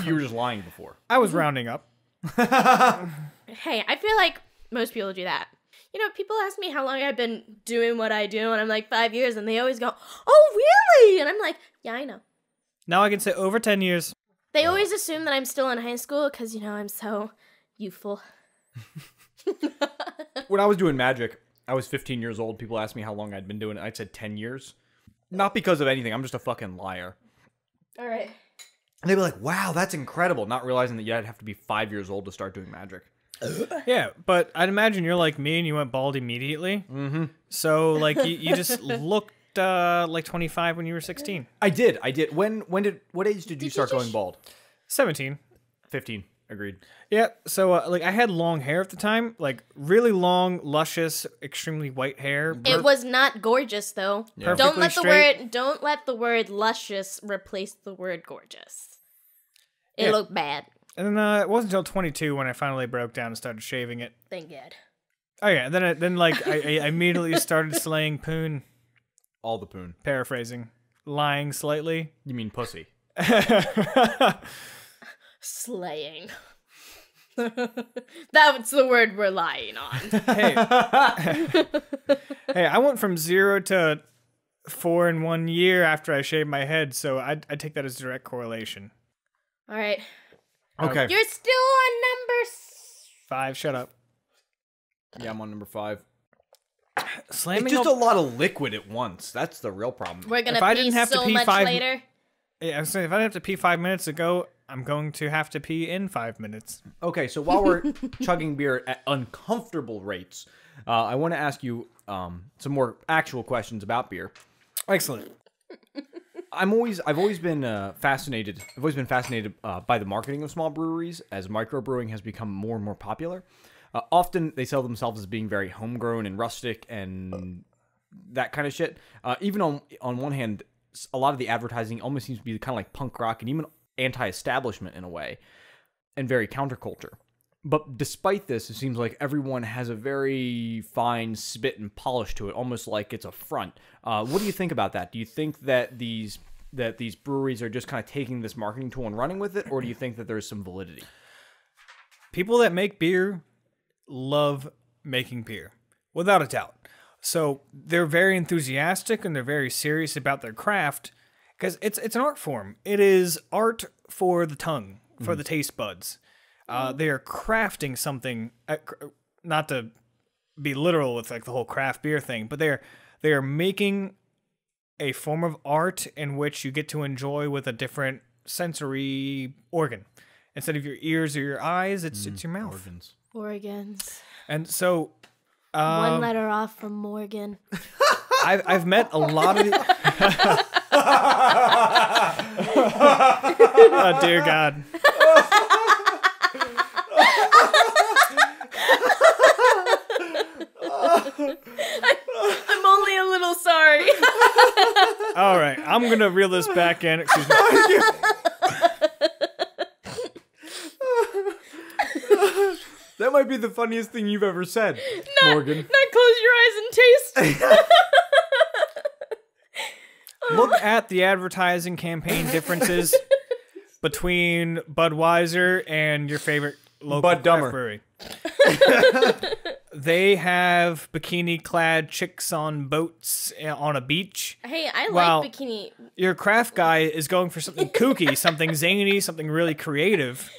You were just lying before. I was rounding up. Hey, I feel like most people do that. You know, people ask me how long I've been doing what I do, and I'm like 5 years, and they always go, oh, really? And I'm like, yeah, I know. Now I can say over 10 years. They always assume that I'm still in high school because, you know, I'm so youthful. When I was doing magic, I was 15 years old. People asked me how long I'd been doing it. I said 10 years. Not because of anything. I'm just a fucking liar. All right. And they'd be like, wow, that's incredible. Not realizing that you'd have to be 5 years old to start doing magic. Yeah, but I'd imagine you're like me and you went bald immediately. Mm-hmm. So, like, you just looked like 25 when you were 16. I did. What age did you start going bald? 17. 15. Agreed. Yeah, so, like, I had long hair at the time. Like, really long, luscious, extremely white hair. It was not gorgeous, though. Yeah. Don't Perfectly let the word luscious replace the word gorgeous. It Yeah. looked bad. And then it wasn't until 22 when I finally broke down and started shaving it. Thank God. Oh, yeah, then I immediately started slaying poon. All the poon. Paraphrasing. Lying slightly. You mean pussy. Slaying. That's the word we're lying on. Hey, hey, I went from 0 to 4 in 1 year after I shaved my head, so I take that as direct correlation. All right. Okay. You're still on number 5, shut up. Yeah, I'm on number 5. Slamming It's just up- a lot of liquid at once. That's the real problem. We're gonna If I pee didn't have to so pee much 5 later. Yeah, I was saying, if I didn't have to pee 5 minutes ago, I'm going to have to pee in 5 minutes. Okay, so while we're chugging beer at uncomfortable rates, I want to ask you some more actual questions about beer. Excellent. I've always been fascinated. I've always been fascinated by the marketing of small breweries as microbrewing has become more and more popular. Often they sell themselves as being very homegrown and rustic and that kind of shit. Even on one hand, a lot of the advertising almost seems to be kind of like punk rock and even anti-establishment in a way, and very counterculture. But despite this, it seems like everyone has a very fine spit and polish to it, almost like it's a front. What do you think about that? Do you think that these breweries are just kind of taking this marketing tool and running with it, or do you think that there's some validity? People that make beer love making beer, without a doubt. So they're very enthusiastic and they're very serious about their craft because it's an art form. It is art for the tongue, for the taste buds. They are crafting something, not to be literal with like the whole craft beer thing, but they are making a form of art in which you get to enjoy with a different sensory organ. Instead of your ears or your eyes, it's your mouth. Organs. And so One letter off from Morgan. I've met a lot of oh dear God. I'm only a little sorry. All right, I'm gonna reel this back in. Excuse me. That might be the funniest thing you've ever said, Morgan. Not close your eyes and taste. Look at the advertising campaign differences between Budweiser and your favorite local Bud Dummer. craft brewery. They have bikini-clad chicks on boats on a beach. Hey, I Wow. like bikini. Your craft guy is going for something kooky, something zany, something really creative.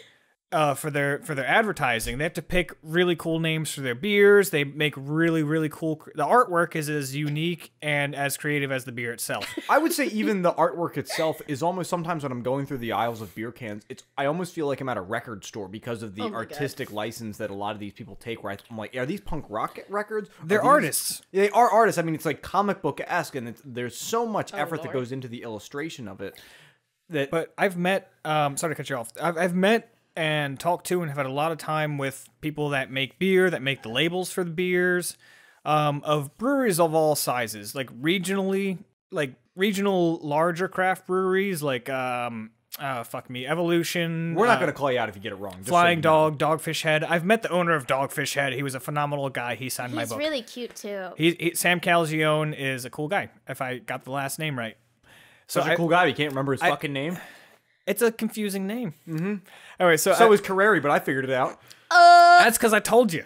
For their advertising, they have to pick really cool names for their beers. They make really cool. The artwork is as unique and as creative as the beer itself. I would say even the artwork itself is almost sometimes when I'm going through the aisles of beer cans, I almost feel like I'm at a record store because of the artistic license that a lot of these people take. Where I'm like, are these punk rock records? They're artists. They are artists. I mean, it's like comic book-esque, and there's so much effort that Lord. goes into the illustration of it. But I've met. Sorry to cut you off. I've met and talked to and have had a lot of time with people that make beer, that make the labels for the beers, of breweries of all sizes, like regional larger craft breweries, like Evolution. We're not going to call you out if you get it wrong. Just Flying so you know. Dog, Dogfish Head. I've met the owner of Dogfish Head. He was a phenomenal guy. He signed my He's book. really cute too. Sam Calzione is a cool guy, if I got the last name right. So Such a cool guy. You can't remember his fucking name. It's a confusing name. Mm-hmm. Anyway, so is Carrere, but I figured it out. that's because I told you.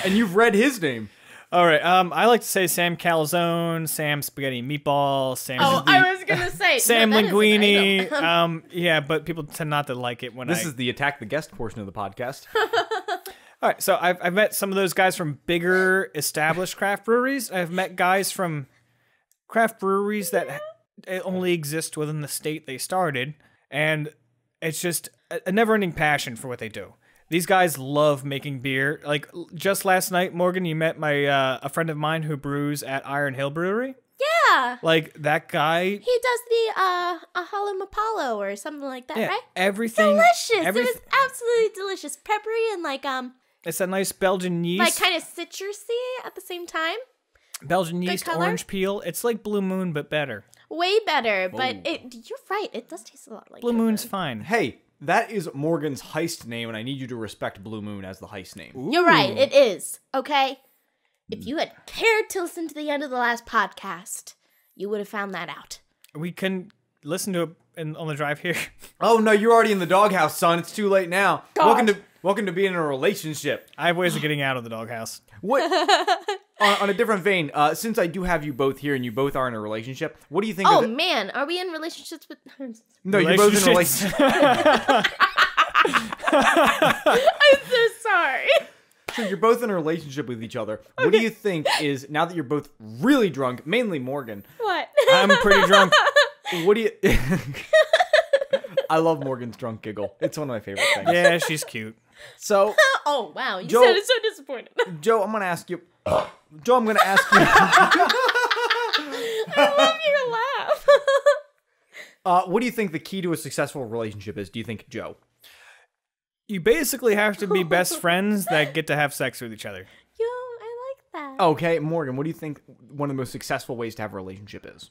And you've read his name. All right. I like to say Sam Calzone, Sam Spaghetti Meatball, Sam. I was gonna say Sam no, that is an Linguini. item. Yeah, but people tend not to like it when This is the attack the guest portion of the podcast. All right. So I've met some of those guys from bigger established craft breweries. I've met guys from craft breweries that only exist within the state they started, and it's just a never-ending passion for what they do. These guys love making beer. Like just last night, Morgan, you met my a friend of mine who brews at Iron Hill Brewery. Yeah. Like that guy. He does the Ahalum Apollo or something like that, Yeah, right? everything. Delicious. It was absolutely delicious. Peppery and like It's a nice Belgian yeast. kind of citrusy at the same time. Belgian yeast, color. orange peel. It's like Blue Moon, but better. Way better, but you're right. It does taste a lot like Blue Blue Moon's fine. Hey, that is Morgan's heist name, and I need you to respect Blue Moon as the heist name. You're right. It is. Okay? If you had cared to listen to the end of the last podcast, you would have found that out. We can listen to it on the drive here. Oh no, you're already in the doghouse, son. It's too late now. God. Welcome to being in a relationship. I have ways of getting out of the doghouse. What? on a different vein, since I do have you both here and you both are in a relationship, what do you think? Oh of it? man, are we in relationships with? No, you're both in a Relationships. relationship. I'm so sorry. So you're both in a relationship with each other. What do you think is, now that you're both really drunk, mainly Morgan? What? I'm pretty drunk. What do you? I love Morgan's drunk giggle. It's one of my favorite things. Yeah, she's cute. So, Oh wow, you Joe- sounded so disappointed. Joe, I'm gonna ask you. Joe, I'm gonna ask you. I love your laugh. What do you think the key to a successful relationship is? Do you think, Joe? You basically have to be best friends that get to have sex with each other. Yo, I like that. Okay, Morgan, what do you think one of the most successful ways to have a relationship is?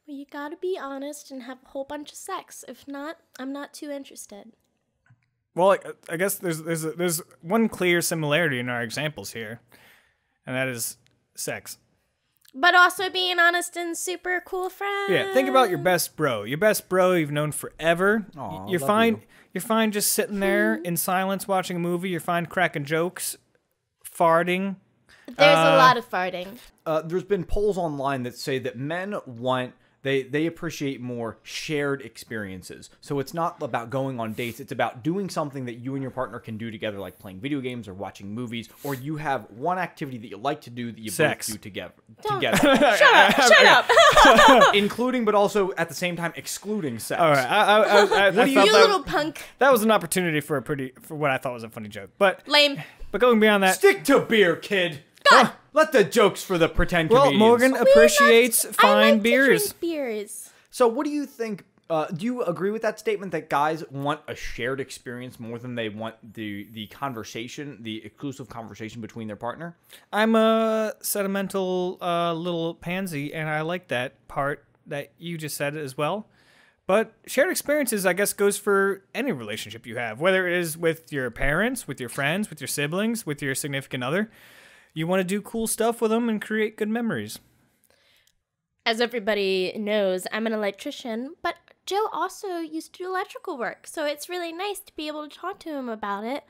Well, you gotta be honest and have a whole bunch of sex. If not, I'm not too interested. Well, I guess there's one clear similarity in our examples here, and that is sex. But also being honest and super cool friend. Yeah, think about your best bro. Your best bro you've known forever. Aw, You're love fine. you. You're fine just sitting there in silence watching a movie. You're fine cracking jokes, farting. There's a lot of farting. There's been polls online that say that men want they appreciate more shared experiences. So it's not about going on dates. It's about doing something that you and your partner can do together, like playing video games or watching movies, or you have one activity that you like to do that you Sex. both do together. Shut up. Including, but also at the same time excluding sex. All right, I do you- felt You that, little punk. that was an opportunity for what I thought was a funny joke. But Lame. going beyond that, Stick to beer, kid. God. Let the jokes for the pretend well, comedians. Morgan appreciates I fine like beers. To drink beers. So what do you think? Do you agree with that statement that guys want a shared experience more than they want the conversation, the exclusive conversation between their partner? I'm a sentimental little pansy, and I like that part that you just said as well. But shared experiences, I guess, goes for any relationship you have, whether it is with your parents, with your friends, with your siblings, with your significant other. You want to do cool stuff with them and create good memories. As everybody knows, I'm an electrician, but Joe also used to do electrical work, so it's really nice to be able to talk to him about it,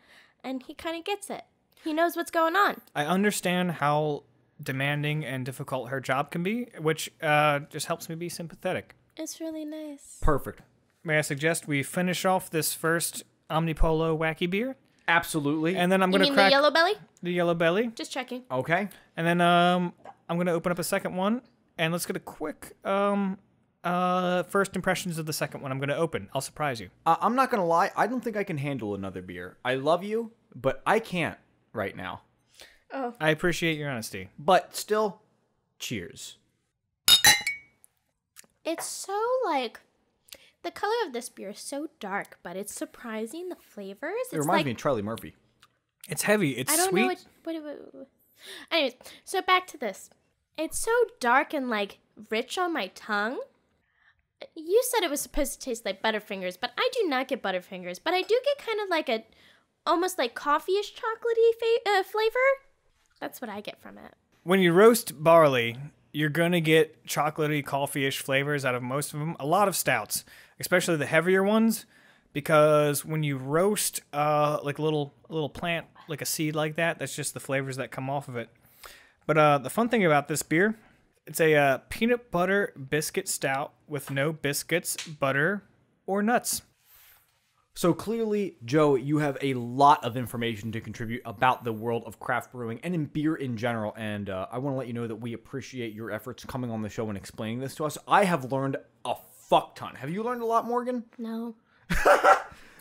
and he kind of gets it. He knows what's going on. I understand how demanding and difficult her job can be, which just helps me be sympathetic. It's really nice. Perfect. May I suggest we finish off this first Omnipolo wacky beer? Absolutely. And then I'm You going to mean crack the yellow belly? the yellow belly. Just checking. Okay. And then I'm going to open up a second one. And let's get a quick first impressions of the second one I'm going to open. I'll surprise you. I'm not going to lie. I don't think I can handle another beer. I love you, but I can't right now. Oh. I appreciate your honesty. But still, cheers. It's so, like, the color of this beer is so dark, but it's surprising, the flavors. It reminds me of Charlie Murphy. It's heavy. It's I don't sweet. know what. Anyways, so back to this. It's so dark and, like, rich on my tongue. You said it was supposed to taste like Butterfingers, but I do not get Butterfingers. But I do get kind of like a, almost like coffee-ish chocolatey flavor. That's what I get from it. When you roast barley, you're going to get chocolatey, coffee-ish flavors out of most of them. A lot of stouts, especially the heavier ones, because when you roast like a little plant, like a seed like that, that's just the flavors that come off of it. But the fun thing about this beer, it's a peanut butter biscuit stout with no biscuits, butter, or nuts. So clearly, Joe, you have a lot of information to contribute about the world of craft brewing and in beer in general. And I want to let you know that we appreciate your efforts coming on the show and explaining this to us. I have learned a fuck ton. Have you learned a lot, Morgan? No.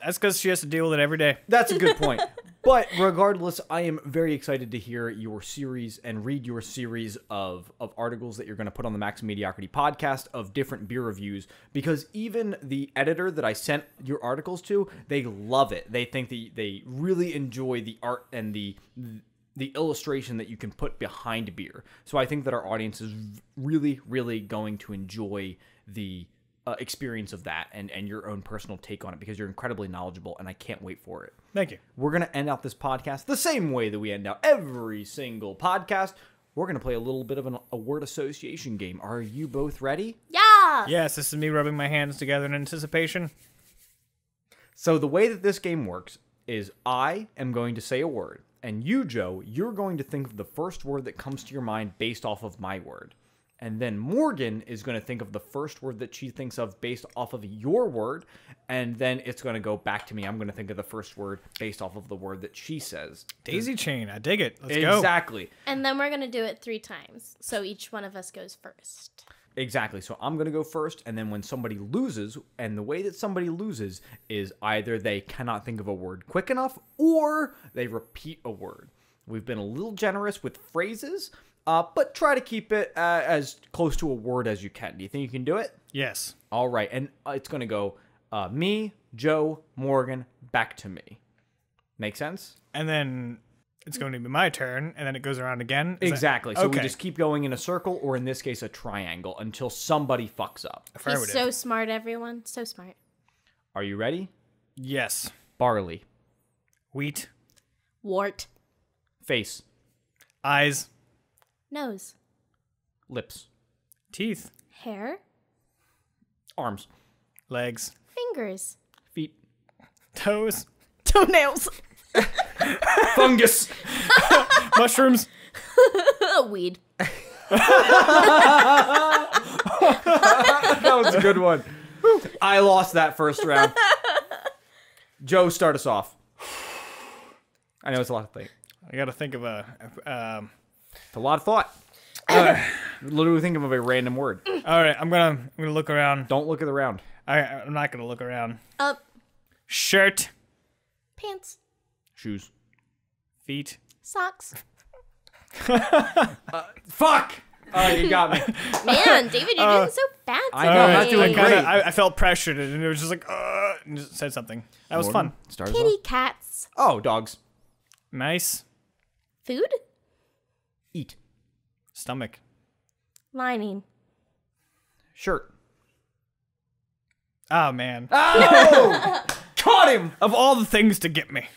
That's because she has to deal with it every day. That's a good point. But regardless, I am very excited to hear your series and read your series of articles that you're going to put on the Maximum Mediocrity podcast of different beer reviews, because even the editor that I sent your articles to, they love it. They think that they really enjoy the art and the illustration that you can put behind beer. So I think that our audience is really, really going to enjoy the experience of that and your own personal take on it, because you're incredibly knowledgeable, and I can't wait for it. Thank you. We're going to end out this podcast the same way that we end out every single podcast, we're going to play a little bit of a word association game. Are you both ready? Yeah. Yes, this is me rubbing my hands together in anticipation. So the way that this game works is I am going to say a word, and you, Joe, you're going to think of the first word that comes to your mind based off of my word. And then Morgan is going to think of the first word that she thinks of based off of your word. And then it's going to go back to me. I'm going to think of the first word based off of the word that she says. Daisy chain. I dig it. Let's go. Exactly. And then we're going to do it 3 times. So each one of us goes first. Exactly. So I'm going to go first. And then when somebody loses, and the way that somebody loses is either they cannot think of a word quick enough or they repeat a word. We've been a little generous with phrases. But try to keep it as close to a word as you can. Do you think you can do it? Yes. All right. And it's going to go me, Joe, Morgan, back to me. Make sense? And then it's going to be my turn, and then it goes around again. Exactly. So we Okay. just keep going in a circle, or in this case, a triangle, until somebody fucks up. He's Affirmative. so smart, everyone. So smart. Are you ready? Yes. Barley. Wheat. Wart. Face. Eyes. Nose. Lips. Teeth. Hair. Arms. Legs. Fingers. Feet. Toes. Toenails. Fungus. Mushrooms. Weed. That was a good one. I lost that first round. Joe, start us off. I know it's a lot of things. I got to think of a... It's a lot of thought. Literally think of a random word. all right, I'm gonna look around. Don't look at the round. I'm not gonna look around. Up. Shirt. Pants. Shoes. Feet. Socks. Fuck! You got me. Man, David, you're doing so bad today. I know, I'm not doing great. I felt pressured, and it was just like, and just said something. That was Morgan, fun. start us Kitty off. cats. Oh, dogs. Nice. Food. Eat. Stomach. Lining. Shirt. Oh, man. Oh! Caught him! Of all the things to get me.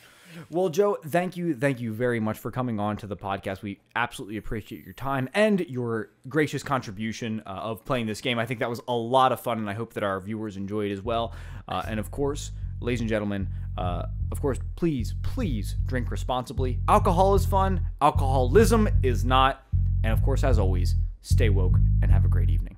Well, Joe, thank you very much for coming on to the podcast. We absolutely appreciate your time and your gracious contribution of playing this game. I think that was a lot of fun, and I hope that our viewers enjoyed as well. And of course, ladies and gentlemen, of course, please drink responsibly. Alcohol is fun. Alcoholism is not. And of course, as always, stay woke and have a great evening.